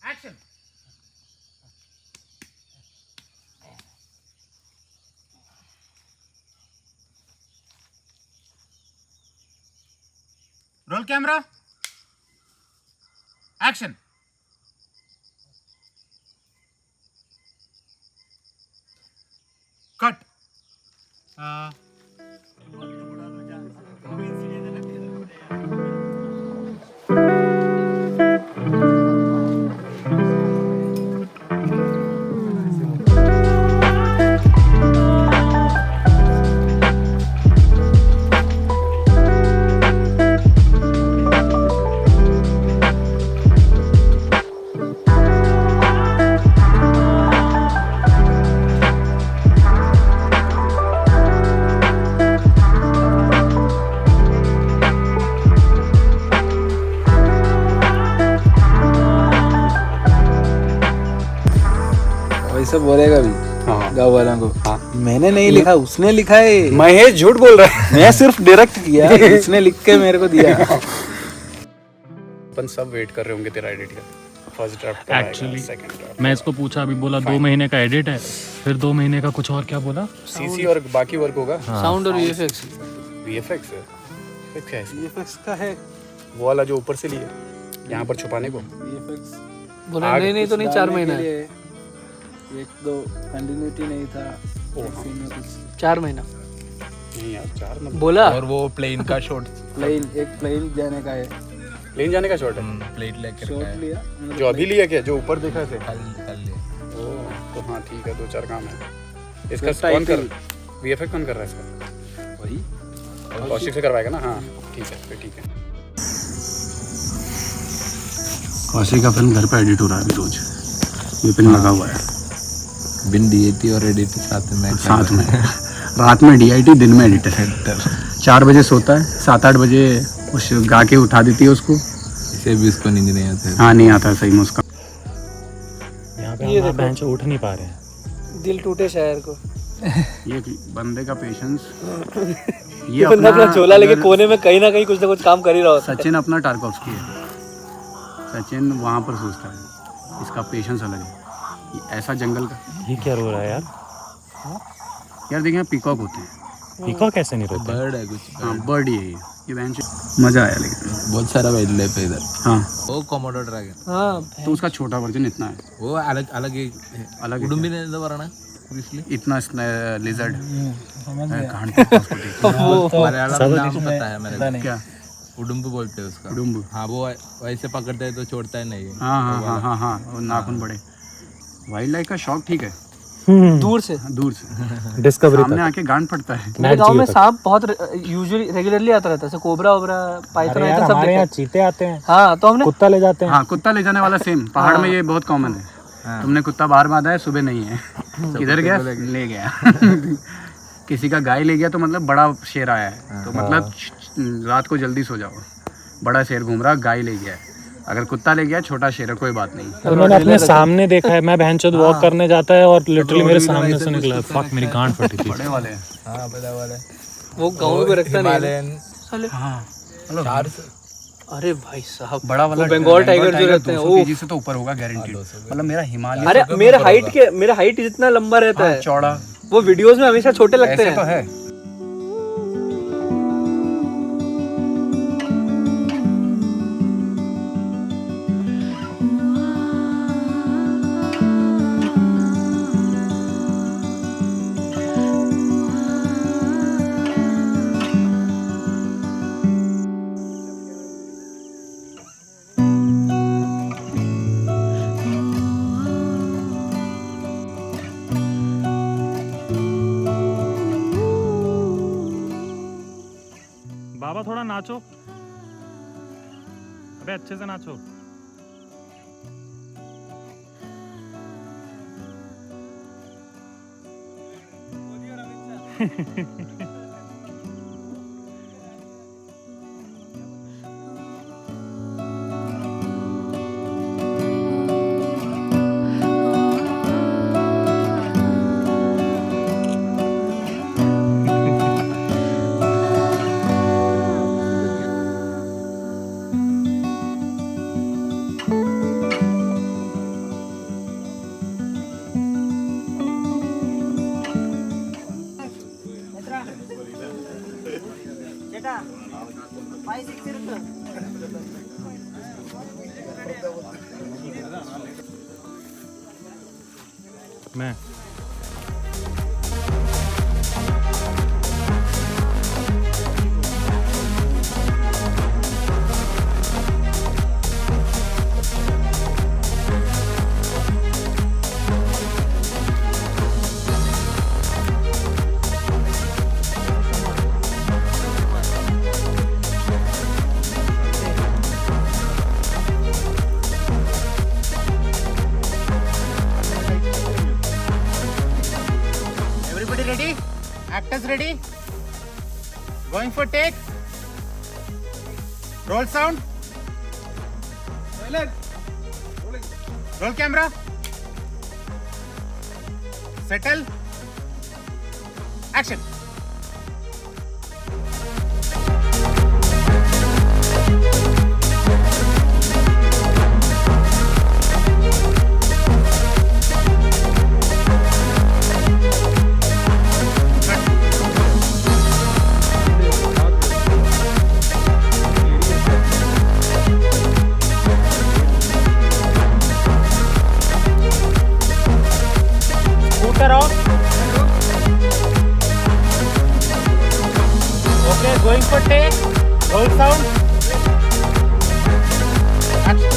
action. Roll camera. Action. Cut. वैसे बोलेगा भी गाँव वालों को। मैंने नहीं लिखा, उसने लिखा है। महेश झूठ बोल रहा है। मैं सिर्फ डायरेक्ट किया, उसने लिख के मेरे को दिया। अपन सब वेट कर रहे होंगे तेरा एडिट का। फर्स्ट ड्राफ्ट एक्चुअली मैं इसको पूछा, अभी बोला 2 महीने का एडिट है, फिर 2 महीने का कुछ और क्या बोला, सीसी और बाकी वर्क होगा। साउंड और वीएफएक्स। वीएफएक्स है क्या है? VFX का है। वो वाला जो ऊपर से लिया यहाँ पर छुपाने को। VFX बोला नहीं तो नहीं 4 महीना है। एक दो कंटिन्यूटी नहीं था। 4 महीना नहीं यार, 4 मतलब बोला। और वो प्लेन का शॉट, प्लेन एक प्लेन जाने का है। प्लेन जाने का शॉट है। प्लेट लेकर शॉट लिया जो अभी लिया क्या, जो ऊपर देखा थे? कल लिया। तो हाँ ठीक है, 2-4 काम है। इसका कौन कर, वीएफएक्स कौन कर रहा है इसका? वही कौशिक से करवाएगा ना? हाँ ठीक है, फिर ठीक है। कौशिक का फिल्म घर पे एडिट हो रहा है अभी रोज। ये फिल्म लगा हुआ है बिन डीएटी और एडिट साथ में साथ में। रात में डीआईटी, दिन में एडिटर है। 4 बजे सोता है, 7-8 बजे उस गा के उठा देती है उसको। इसे भी इसको नींद नहीं आती। हाँ नहीं आता सही में उसका। यहाँ पे हम बेंच उठ नहीं पा रहे हैं। दिल टूटे शायर को। ये बंदे का पेशेंस। ये बंदा अपना झोला लेके कोने में कहीं ना कहीं कुछ ना कुछ काम कर ही रहा होता है। सचिन अपना टारकोव्स्की है। सचिन वहाँ पर सोचता है, इसका पेशेंस अलग है। ये ऐसा जंगल का ये क्या रो रहा है यार? यार देखिए यहाँ पीकॉक होते हैं। पीकॉक कैसे नहीं रोते? बर्ड है कुछ। हाँ बर्ड ही है ये बेंच। मज़ा आया लेकिन। बहुत सारा वाइल्ड लाइफ है इधर। हाँ वो कोमोडो ड्रैगन। हाँ तो उसका छोटा वर्जन इतना है। वो अलग अलग एक अलग है। उडुम्बी ने പറയണ इसलिए इतना लिजर्ड मलयालम नाम पता है मेरे को। क्या उडुम्बू बोलते हैं उसका। उडुम्बू। हाँ वो वैसे पकड़ते हैं तो छोड़ता है नहीं। हाँ हाँ हाँ हाँ हाँ वो नाखून बड़े। वाइल्ड लाइफ का शौक ठीक है, दूर से। दूर से डिस्कवरी सामने आके गांड पड़ता है। मेरे गांव में सांप बहुत यूजुअली रेगुलरली आता रहता है, जैसे कोबरा वोबरा पाइथन आइथन सब हमारे यहाँ देखते हैं। चीते आते हैं, हाँ तो हमने कुत्ता ले जाते हैं। हाँ कुत्ता ले जाने वाला सेम पहाड़ में ये बहुत कॉमन है। तुमने कुत्ता बाहर बांधा है, सुबह नहीं है, किधर गया ले गया। किसी का गाय ले गया तो मतलब बड़ा शेर आया है, तो मतलब रात को जल्दी सो जाओ। बड़ा शेर घूम रहा, गाय ले गया है। अगर कुत्ता ले गया छोटा शेर है, कोई बात नहीं। तो मैंने अपने सामने देखा है, मैं बहनचोद वॉक करने जाता है और लिटरली मेरे सामने से निकला। फक मेरी गांड फटी थी। बड़े वाले हाँ बड़ा वाला वो गाँव में रखता नहीं है। साले। हाँ अरे भाई साहब बड़ा वाला बंगाल टाइगर जो रहते हैं 200 केजी से तो ऊपर होगा गारंटी। मतलब मेरा हिमालय अरे मेरा हाइट जितना लंबा रहता है चौड़ा वो वीडियोस में हमेशा छोटे लगते हैं। तो है। बाबा थोड़ा नाचो, अबे अच्छे से नाचो। मैं Everybody ready? Actors ready? Going for take. Roll sound. Roll camera. Settle. Action. Scooter off. Okay, going for take. Roll sound. Action.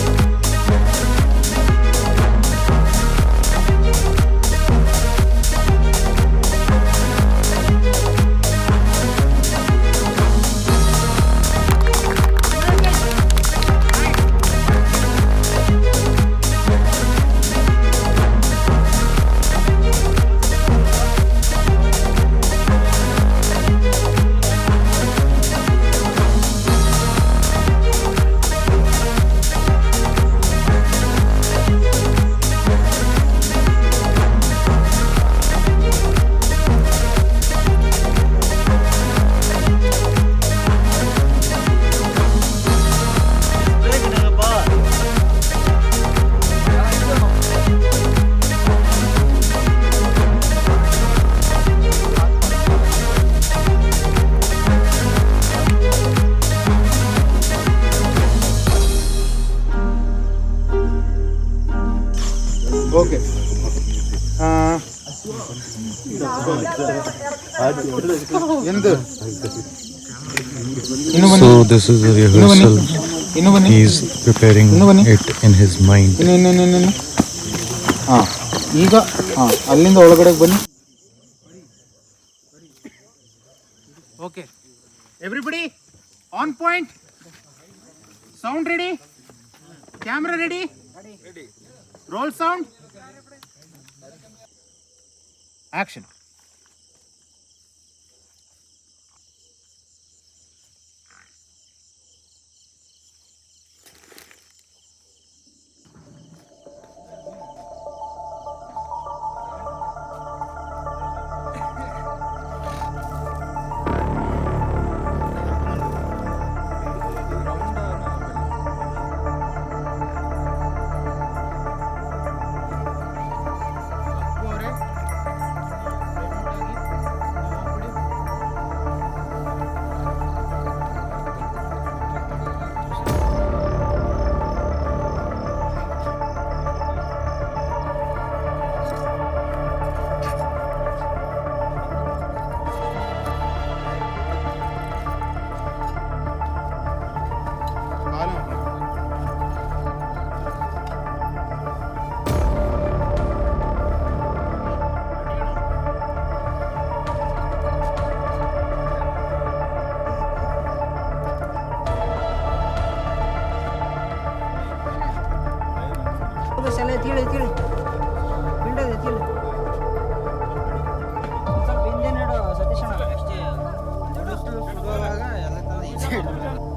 ಎಂದು So this is a rehearsal. ಇನ್ನು ಬನ್ನಿ He is preparing it in his mind. ಇನ್ನು ಹಾಂ ಈಗ ಹಾಂ ಅಲ್ಲಿಂದ ಒಳಗಡೆ ಬನ್ನಿ. Okay everybody on point, sound ready, camera ready, roll sound, action.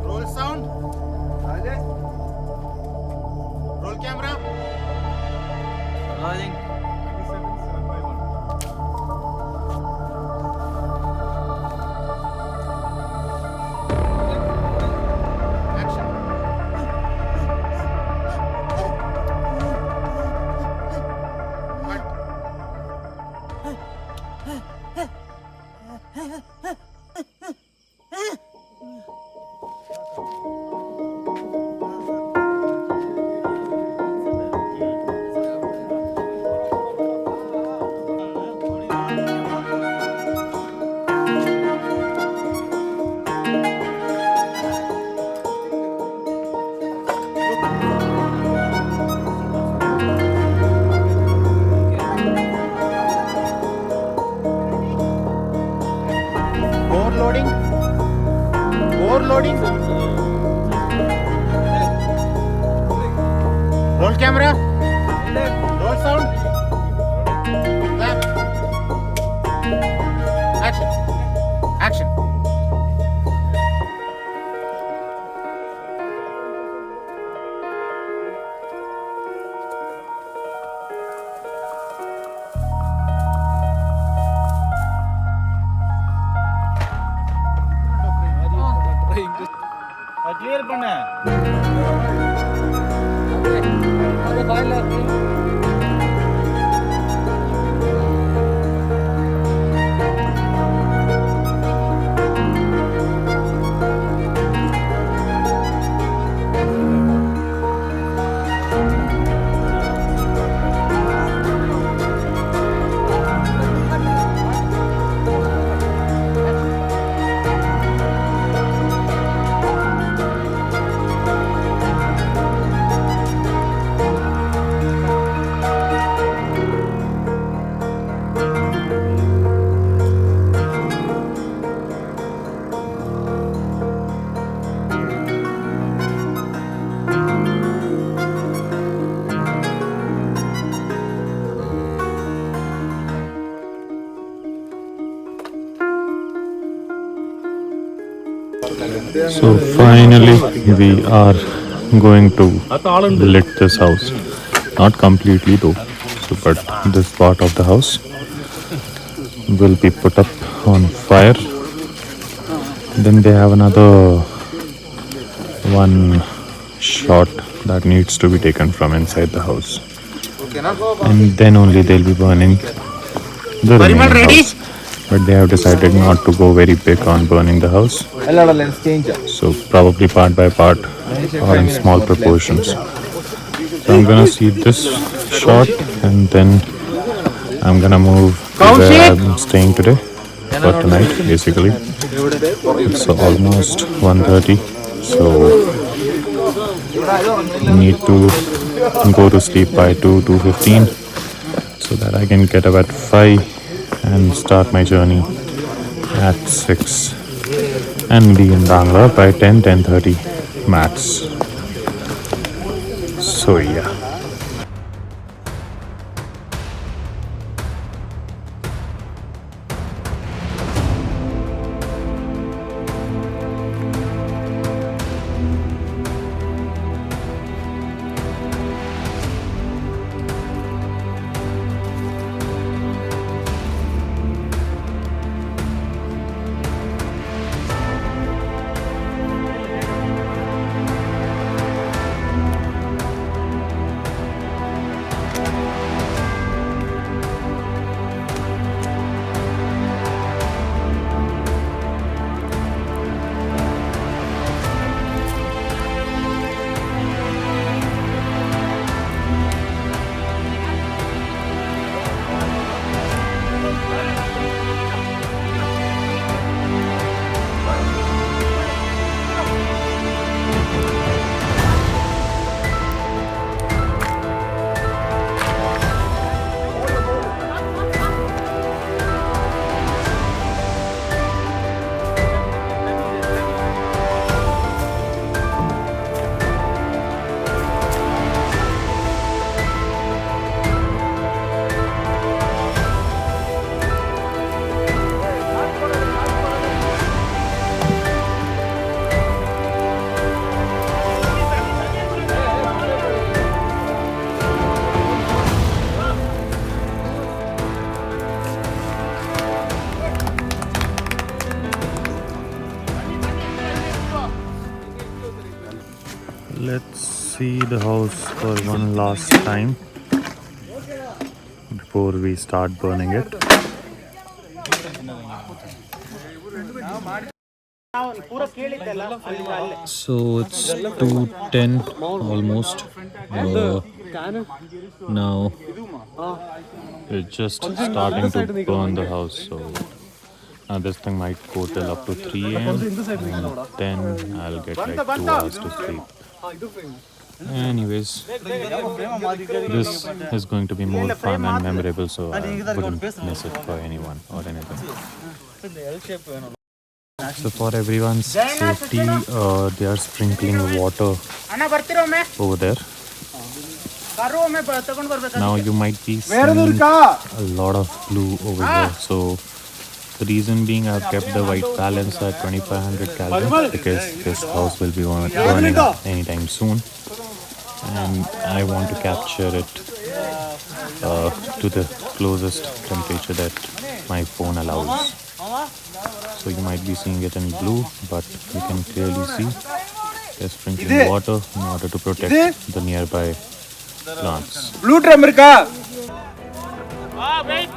Roll sound, roll camera, action. Overloading. Roll camera. Roll sound. Clap. Action. Action. Clear பண்ண So finally we are going to lit this house. Not completely though, so, but this part of the house will be put up on fire. Then they have another one shot that needs to be taken from inside the house. And then only they'll be burning the remaining house. But they have decided not to go very big on burning the house. So probably part by part or in small proportions. So I'm gonna see this shot and then I'm gonna move where I'm staying today for tonight basically. It's almost 1:30, so need to go to sleep by 2:15 so that I can get up at 5 and start my journey at 6 and be in Bangalore by 10:30 max. So yeah. Let's see the house for one last time before we start burning it. So it's 2:10 almost. Now it's just starting to burn the house. So this thing might go till up to 3 a.m. and then I'll get like 2 hours to sleep. Anyways, this is going to be more fun and memorable, so I wouldn't miss it for anyone or anything. So for everyone's safety, they are sprinkling water over there. Now you might be seeing a lot of blue over here. So the reason being, I've kept the white balance at 2500 Kelvin because this house will be burning anytime soon, and I want to capture it to the closest temperature that my phone allows. So you might be seeing it in blue, but you can clearly see they're sprinkling water in order to protect the nearby plants. Blue tremor ka? Wait.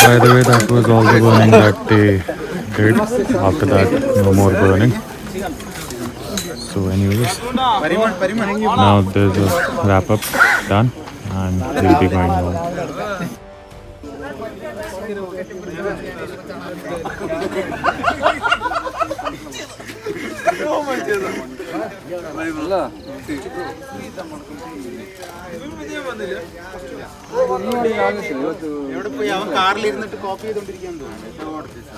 By the way, that was all the burning that they did. After that, no more burning. So anyways, now there's a wrap up done and we'll be going home. ಎവിടെ പോയി ಅವನು ಕಾರ್ಲಿ ഇരുന്നിട്ട് copy ചെയ്തുകൊണ്ടിരിക്കുകയെന്ന് തോന്നുന്നു.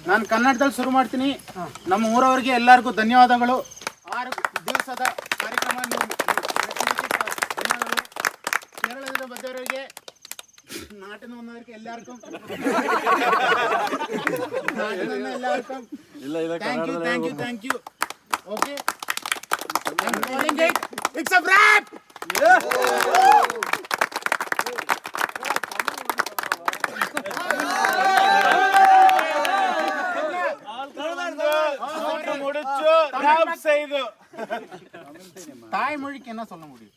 ನಾನು ಕನ್ನಡದಲ್ಲಿ ಶುರು ಮಾಡ್ತೀನಿ. ನಮ್ಮ ಊರವರಿಗೆ ಎಲ್ಲರಿಗೂ ಧನ್ಯವಾದಗಳು. 6 ದಿವಸದ ಕಾರ್ಯಕ್ರಮ ಧನ್ಯವಾದಗಳು. ಕೇರಳದಿಂದ ಬಂದವರಿಗೆ നാട്ടിൽ നിന്ന് വന്നവർക്ക് എല്ലാവർക്കും നാട്ടിൽ നിന്ന് എല്ലാവർക്കും thank you okay it's a wrap. தாய்மொழிக்கு என்ன சொல்ல முடியும்?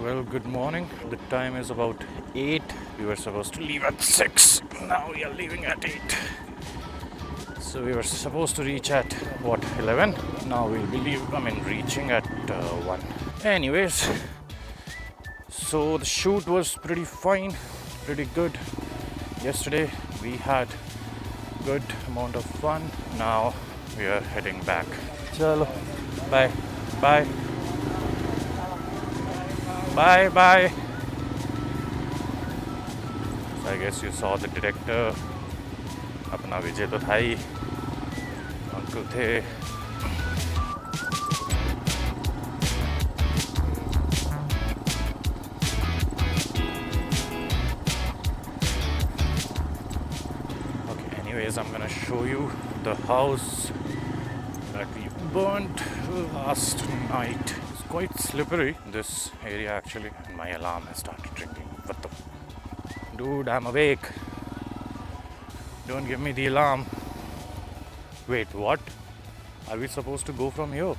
Well, good morning. The time is about 8. We were supposed to leave at 6. Now we are leaving at 8. So we were supposed to reach at what, 11? Now we'll be reaching at 1. Anyways, so the shoot was pretty fine, pretty good. Yesterday we had good amount of fun. Now we are heading back. Chalo, bye, bye, bye, bye. So I guess you saw the director. अपना विजय तो था ही, uncle थे. Okay, anyways, I'm gonna show you the house that we burnt last night. It's quite slippery, this area actually, and my alarm has started ringing. What the? Dude, I'm awake. Don't give me the alarm. Wait, what? Are we supposed to go from here?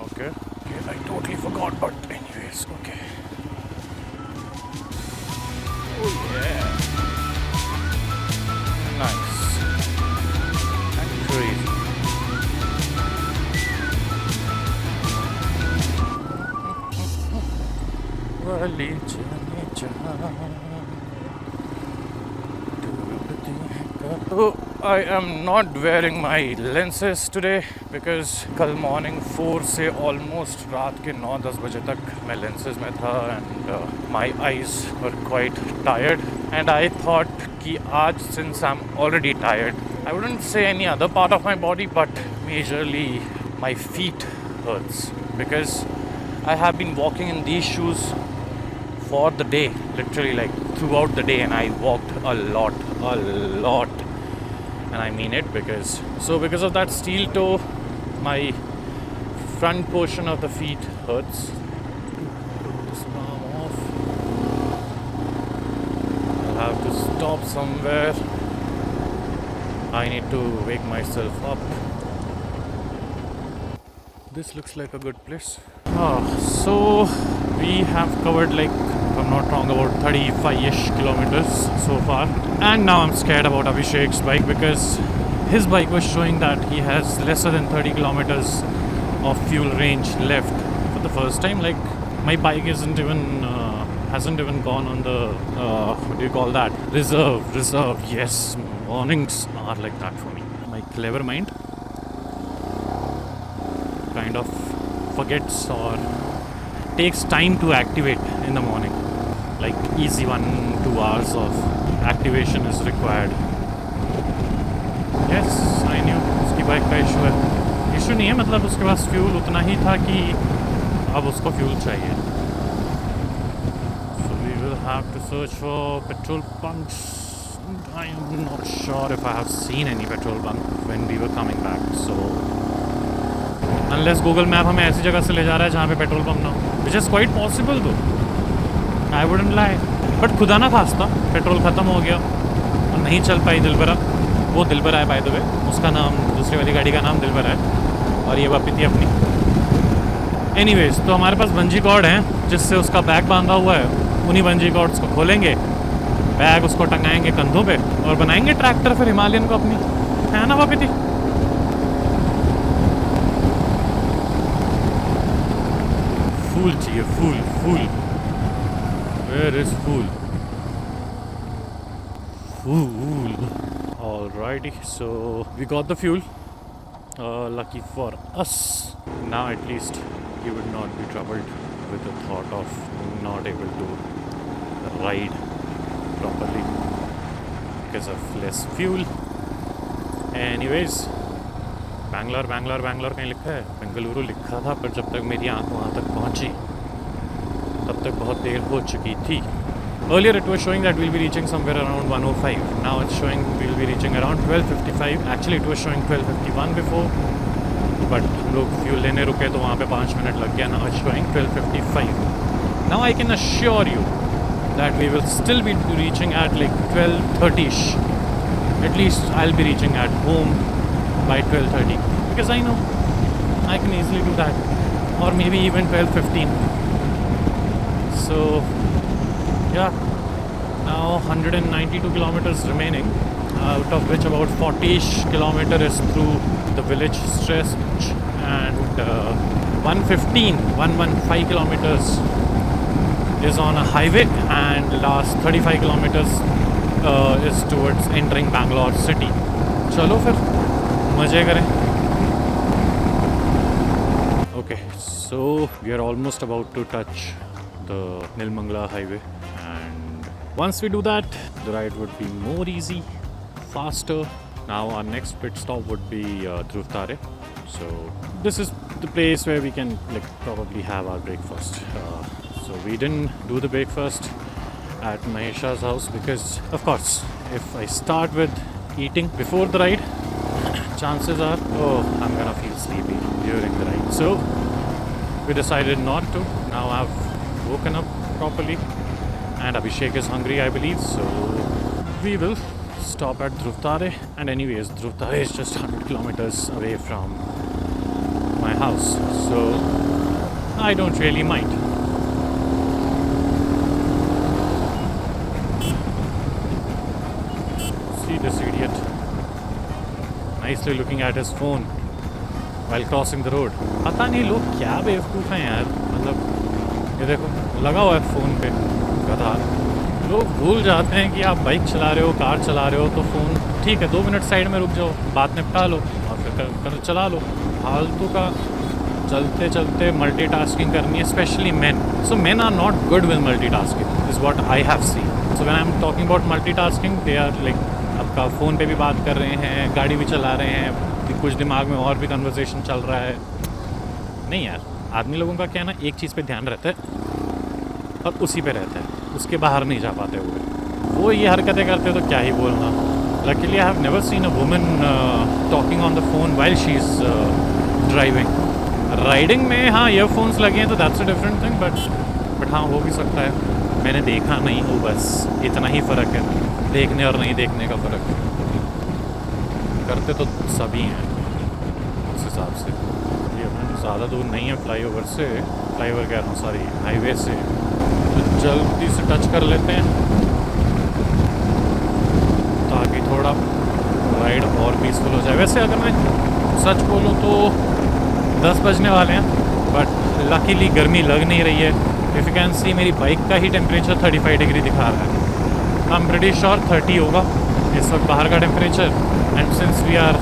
Okay. I totally forgot, but anyways, okay. Oh yeah. Nice. And crazy. Wali chane jahan. So I am not wearing my lenses today because कल morning 4 से almost रात के 9-10 बजे तक मैं lenses में था and my eyes were quite tired and I thought कि आज since I'm already tired, I wouldn't say any other part of my body but majorly my feet hurts because I have been walking in these shoes for the day, literally like throughout the day, and I walked a lot, and I mean it because of that steel toe, my front portion of the feet hurts. This palm off. I'll have to stop somewhere. I need to wake myself up. This looks like a good place. So we have covered, like, if I'm not wrong, about 35-ish kilometers so far. And now I'm scared about Abhishek's bike because his bike was showing that he has lesser than 30 kilometers of fuel range left. For the first time, like, my bike hasn't even gone on the, what do you call that? Reserve. Yes, mornings are like that for me. My clever mind kind of forgets or takes time to activate in the morning. Like easy 1-2 hours of activation is required. Yes, I knew उसकी bike का issue है. Issue नहीं है, मतलब उसके पास fuel उतना ही था कि अब उसको फ्यूल चाहिए. So we will have to search for petrol bunks. I am not sure if I have seen any petrol bunk when we were coming back. So unless Google Map हमें ऐसी जगह से ले जा रहा है जहाँ पे पेट्रोल पंप ना हो, which is quite possible though. I wouldn't lie. But खुदा ना खास्ता पेट्रोल ख़त्म हो गया और नहीं चल पाई दिलबरा. वो दिलबरा है बाय द वे, उसका नाम, दूसरी वाली गाड़ी का नाम दिलबरा है और ये वापी थी अपनी. एनीवेज, तो हमारे पास बंजी कॉर्ड हैं जिससे उसका बैग बांधा हुआ है. उन्हीं बंजी कॉर्ड्स को खोलेंगे, बैग उसको टंगाएंगे कंधों पे और बनाएंगे ट्रैक्टर फिर हिमालयन को अपनी, है ना वापी थी. फूल चाहिए, फूल फूल. Where is fool? Fool. Alrighty, so we got the fuel. Lucky for us. Now at least he would not be troubled with the thought of not able to ride properly because of less fuel. Anyways, Bangalore कहीं लिखा है, बेंगलुरु लिखा था, पर जब तक मेरी आँख वहाँ तक पहुँची तब तक बहुत देर हो चुकी थी. Earlier it was showing that we'll be reaching somewhere around 1:05. Now it's showing we'll be reaching around 12:55. Actually it was showing 12:51 before, but हम लोग फ्यूल लेने रुके तो वहाँ पे 5 मिनट लग गया. Now it's showing 12:55. Now I can assure you that we will still be reaching at like 12:30ish. At least I'll be reaching at home by 12:30 because I know I can easily do that, or maybe even 12:15. So yeah, now 192 kilometers remaining, out of which about 40ish kilometer is through the village stretch, and 115 kilometers is on a highway, and last 35 kilometers is towards entering Bangalore city. चलो फिर मजे करें. Okay, so we are almost about to touch the Nilmangala highway, and once we do that the ride would be more easy, faster. Now our next pit stop would be Dhruv Tare. So this is the place where we can like probably have our breakfast. So we didn't do the breakfast at Mahesha's house because of course if I start with eating before the ride, chances are I'm gonna feel sleepy during the ride. So we decided not to. Now I've woken up properly and Abhishek is hungry, I believe, so we will stop at Dhruv Tare. And anyways, Dhruv Tare is just 100 kilometers away from my house, so I don't really mind. See this idiot nicely looking at his phone while crossing the road. पता नहीं लोग क्या बेवकूफ़ हैं यार. मतलब ये देखो लगा हुआ है फ़ोन पे गधा. लोग भूल जाते हैं कि आप बाइक चला रहे हो, कार चला रहे हो, तो फ़ोन ठीक है 2 मिनट साइड में रुक जाओ, बात निपटा लो और फिर कर चला लो. फालतू का चलते चलते मल्टीटास्किंग करनी है, specially men. So men are not good with multitasking is what I have seen. So when I am talking about multitasking, they are like आपका फ़ोन पे भी बात कर रहे हैं, गाड़ी भी चला रहे हैं, कुछ दिमाग में और भी कन्वर्सेशन चल रहा है. नहीं यार, आदमी लोगों का क्या है ना, एक चीज़ पे ध्यान रहता है और उसी पे रहता है, उसके बाहर नहीं जा पाते हुए. वो ये हरकतें करते तो क्या ही बोलना. Luckily I have never seen a woman talking on the phone while she is driving. Riding में हाँ ईयरफोन्स लगे हैं तो that's a different thing, but हाँ हो भी सकता है. मैंने देखा नहीं हो, बस इतना ही फ़र्क है, देखने और नहीं देखने का फ़र्क. करते तो सभी हैं उस हिसाब से. ये ज़्यादा दूर नहीं है फ्लाईओवर से, फ्लाईओवर कह रहा हूँ सॉरी, हाईवे से. तो जल्दी से टच कर लेते हैं ताकि थोड़ा राइड और पीसफुल हो जाए. वैसे अगर मैं सच बोलूँ तो 10 बजने वाले हैं, बट लकीली गर्मी लग नहीं रही है. इफ़ यू कैन सी मेरी बाइक का ही टेम्परेचर 35 डिग्री दिखा रहा है. आई एम प्रीटी श्योर 30 होगा इस वक्त बाहर का temperature. And since we are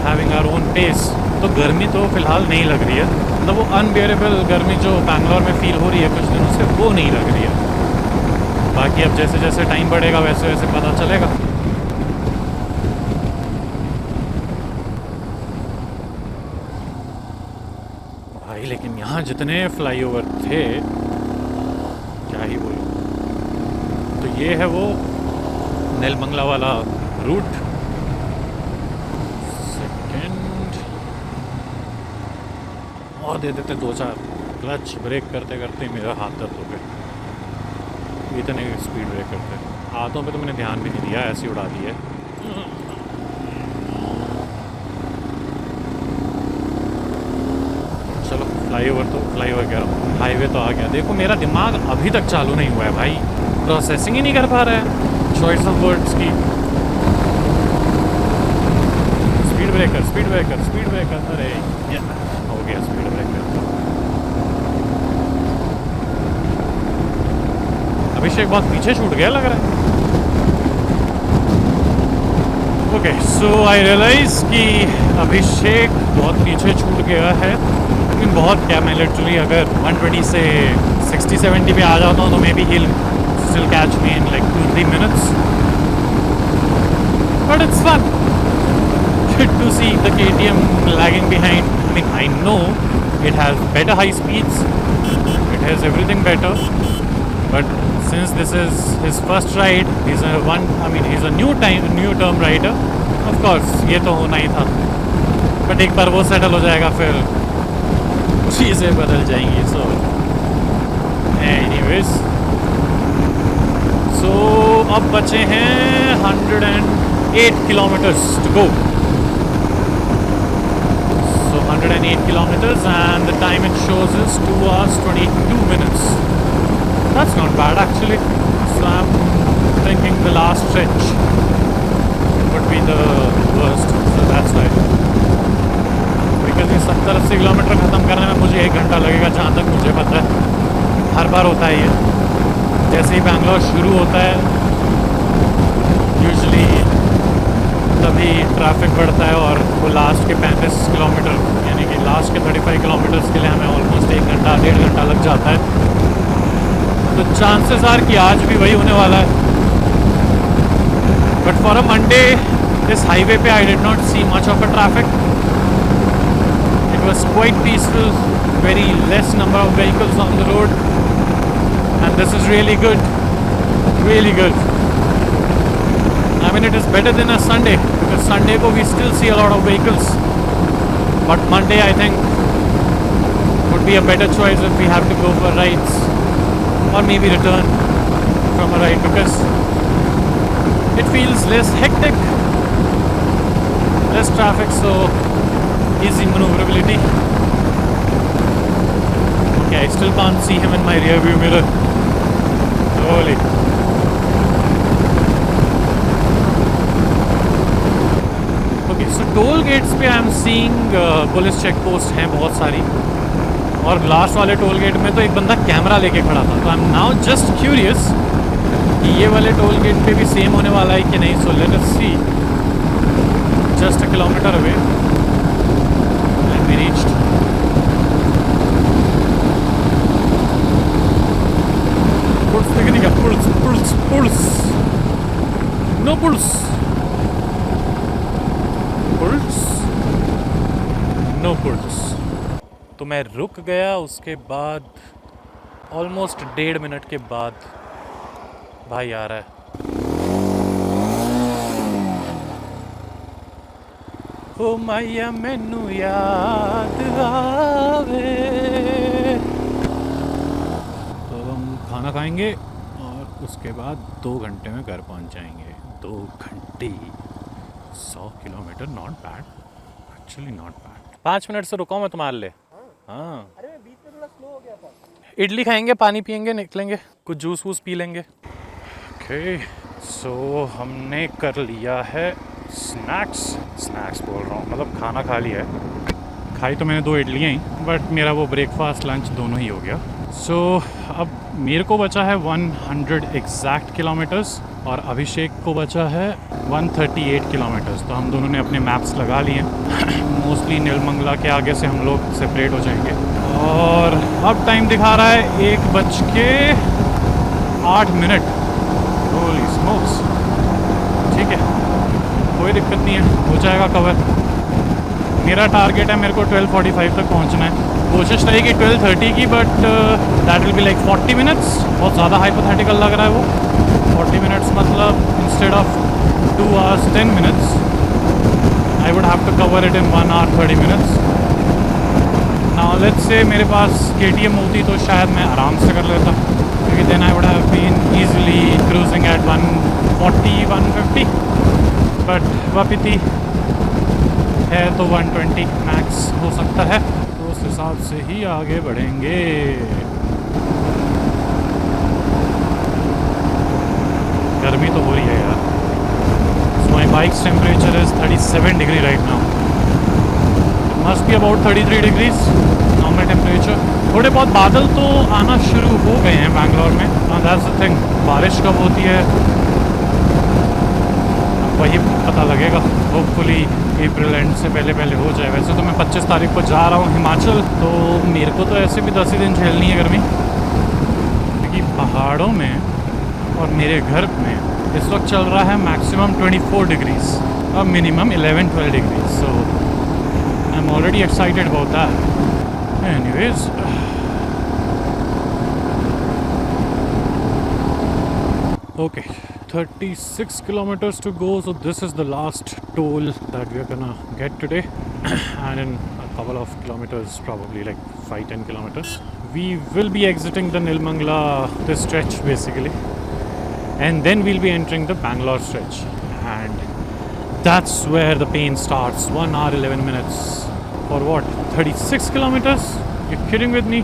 having our own pace, तो गर्मी तो फ़िलहाल नहीं लग रही है. मतलब वो अनबियरेबल गर्मी जो बैंगलोर में फ़ील हो रही है कुछ दिनों से, वो नहीं लग रही है. बाकी अब जैसे जैसे टाइम बढ़ेगा वैसे वैसे पता चलेगा. भाई लेकिन यहाँ जितने फ्लाईओवर थे क्या ही बोलूँ. तो ये है वो नेलमंगला वाला रूट. सेकंड और दे देते 2-4. क्लच ब्रेक करते करते मेरा हाथ दर्द हो गया. इतने स्पीड ब्रेक करते. हाथों पे तो मैंने ध्यान भी नहीं दिया, ऐसे उड़ा दी है. चलो फ्लाईओवर तो फ्लाईओवर कह रहा हूँ, हाईवे तो आ गया. देखो मेरा दिमाग अभी तक चालू नहीं हुआ है भाई, प्रोसेसिंग ही नहीं कर पा रहा है चॉइस ऑफ वर्ड्स की. Speed breaker speed breaker speed breaker. अरे हो गया स्पीड ब्रेकर. अभिषेक बहुत पीछे छूट गया लग रहा है। ओके, सो आई रियलाइज कि अभिषेक बहुत पीछे छूट गया है। लेकिन बहुत क्या, मैं लिटरली अगर 120 से 60-70 पे आ जाता हूँ तो may be he'll still catch me in like 2-3 minutes. But it's fun to see the KTM lagging behind. I mean, I know it has better high speeds, it has everything better, but since this is his first ride, he's a new term rider. Of course, ये तो होना ही था, but एक बार वो settle हो जाएगा फिर चीज़ें बदल जाएंगी. So anyways, so अब बचे हैं 108 kilometers to go. 108 kilometers and the time it shows is 2 hours 22 minutes. That's not bad actually. So I'm thinking the last stretch would be the worst. So that's why. Because ये 70-80 kilometre ख़त्म करने में मुझे 1 घंटा लगेगा, जहाँ तक मुझे पता है. हर बार होता है ये. जैसे ही बैंगलोर शुरू होता है यूजुअली तभी ट्रैफिक बढ़ता है और वो लास्ट के 35 किलोमीटर यानी कि लास्ट के 35 किलोमीटर्स के लिए हमें ऑलमोस्ट 1 घंटा 1.5 घंटा लग जाता है. तो चांसेस आर कि आज भी वही होने वाला है. बट फॉर अ मंडे इस हाईवे पे I did not see much of a traffic. It was quite peaceful, very less number of vehicles on the road and this is really good, really good. I mean, it is better than a Sunday, because Sunday we still see a lot of vehicles, but Monday I think would be a better choice if we have to go for rides or maybe return from a ride, because it feels less hectic, less traffic, so easy maneuverability. Okay, I still can't see him in my rear view mirror. Holy. So toll gates पे I am seeing police check post हैं बहुत सारी, और last वाले toll gate में तो एक बंदा कैमरा लेके खड़ा था. तो I am now just curious कि ये वाले टोल गेट पे भी सेम होने वाला है कि नहीं. So let us see. Just a kilometre away and we reached. Pulls देखने का, pulls pulls pulls, no pulls, no pulls. तो मैं रुक गया. उसके बाद ऑलमोस्ट 1.5 मिनट के बाद भाई आ रहा है. ओ मैया मैनू याद आवे. तो हम खाना खाएंगे और उसके बाद 2 घंटे में घर पहुंच जाएंगे. 2 घंटे 100 kilometre, not bad actually, not bad. 5 minute से रुका हूँ मैं तुम्हारे लिए. हाँ, अरे मैं बीच में थोड़ा स्लो हो गया था. इडली खाएंगे, पानी पियेंगे, निकलेंगे, कुछ जूस वूस पी लेंगे. ओके, सो हमने कर लिया है स्नैक्स बोल रहा हूँ, मतलब खाना खा लिया है. खाई तो मैंने 2 इडलियाँ ही, बट मेरा वो ब्रेकफास्ट लंच दोनों ही हो गया. सो अब मेरे को बचा है 100 एग्जैक्ट किलोमीटर्स और अभिषेक को बचा है 138 किलोमीटर्स. तो हम दोनों ने अपने मैप्स लगा लिए. मोस्टली नीलमंगला के आगे से हम लोग सेपरेट हो जाएंगे. और अब टाइम दिखा रहा है 1:08. होली स्मोक्स. ठीक है, कोई दिक्कत नहीं है, हो जाएगा कवर. मेरा टारगेट है, मेरे को 12:45 तक पहुंचना है. कोशिश रहेगी 12:30 की, but that will be like 40 minutes. बहुत ज़्यादा हाइपोथेटिकल लग रहा है वो 40 मिनट्स. मतलब instead of 2 hours 10 minutes I would have to cover it in 1 hour 30 minutes. Now let's say मेरे पास KTM होती तो शायद मैं आराम से कर लेता, क्योंकि then I would have been easily cruising at 140-150. But वापिती है तो 120 मैक्स हो सकता है. तो उस हिसाब से ही आगे बढ़ेंगे. गर्मी तो हो रही है यार. My bike's temperature is 37 degree right now. It must be about 33 degrees normal temperature. थोड़े बहुत बादल तो आना शुरू हो गए हैं बैंगलोर में, दैट्स द थिंग। बारिश कब होती है वही पता लगेगा, होपफुली अप्रैल एंड से पहले पहले हो जाए। वैसे तो मैं 25 तारीख को जा रहा हूँ हिमाचल, तो मेरे को तो ऐसे भी 10 ही दिन झेलनी है गर्मी, क्योंकि पहाड़ों में और मेरे घर में इस वक्त चल रहा है मैक्सिमम 24 डिग्रीज और minimum 11-12 degrees, so I am already excited about that. Anyways, okay, 36 kilometers to go, so this is the last toll that we're gonna get today and in a couple of kilometers, probably like 5-10 kilometers, we will be exiting the Nilmangala, this stretch basically, and then we'll be entering the Bangalore stretch, and that's where the pain starts. 1 hour 11 minutes for what, 36 kilometers? You're kidding with me?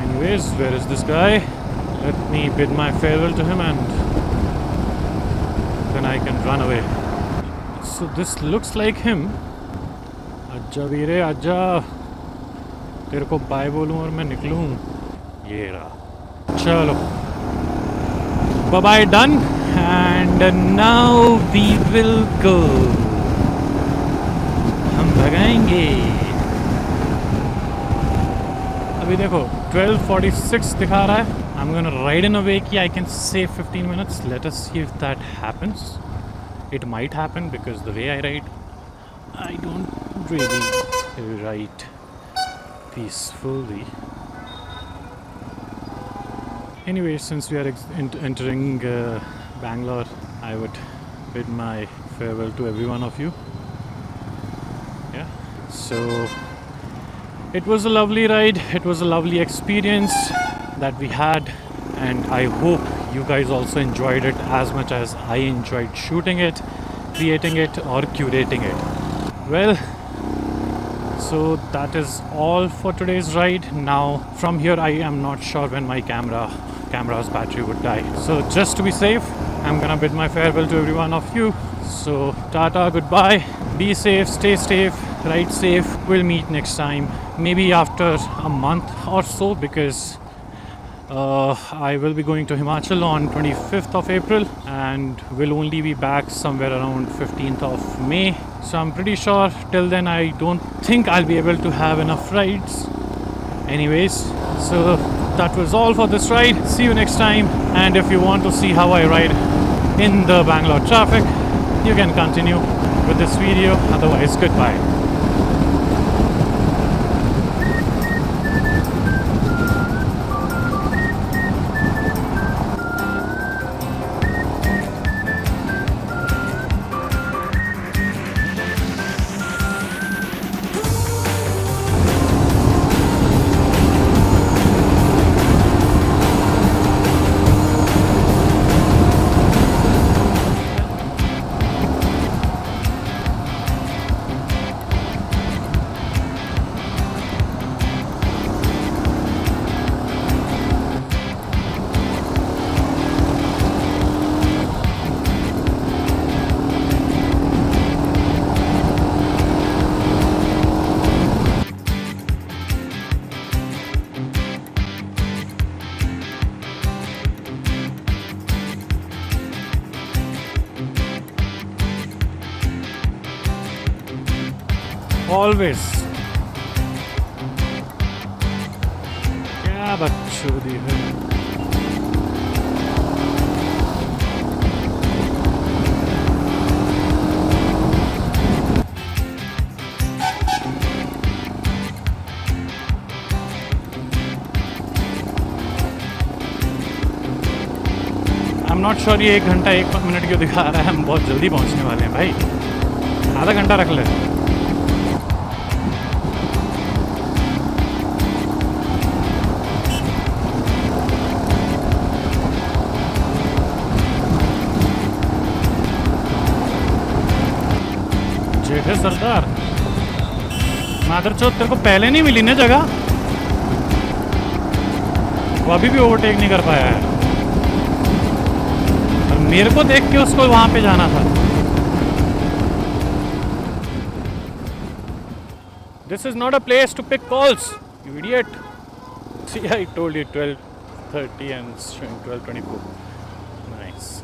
Anyways, where is this guy? Let me bid my farewell to him and then I can run away. So this looks like him. आजा वीरे आजा, तेरे को bye बोलूं और मैं निकलूं। ये रहा, चलो bye bye, done, and now we will go. हम भगाएंगे। अभी देखो 12:46 दिखा रहा है। I'm gonna ride in a way कि I can save 15 minutes. Let us see if that happens. It might happen because the way I ride, I don't really ride peacefully. Anyway, since we are entering Bangalore, I would bid my farewell to every one of you. Yeah, so it was a lovely ride. It was a lovely experience that we had, and I hope you guys also enjoyed it as much as I enjoyed shooting it, creating it or curating it. Well, so that is all for today's ride. Now from here I am not sure when my camera's battery would die, so just to be safe, I'm gonna bid my farewell to every one of you. So tata, goodbye, be safe, stay safe, ride safe. We'll meet next time, maybe after a month or so, because I will be going to Himachal on 25th of April and will only be back somewhere around 15th of May. So I'm pretty sure till then I don't think I'll be able to have enough rides. Anyways, so that was all for this ride. See you next time, and if you want to see how I ride in the Bangalore traffic, you can continue with this video. Otherwise, goodbye. Always. क्या बकचोदी है। I'm not sure ये 1 घंटा 1 minute क्यों दिखा रहा है। हम बहुत जल्दी पहुंचने वाले हैं भाई, आधा घंटा रख ले। जेठे सरदार, मादरचोद, तेरे को पहले नहीं मिली ना जगह, वो अभी भी ओवरटेक नहीं कर पाया है। और मेरे को देख के उसको वहां पे जाना था। This is not a place to pick calls, you idiot. See, I told you 12:30 and it's showing 12:24. Nice.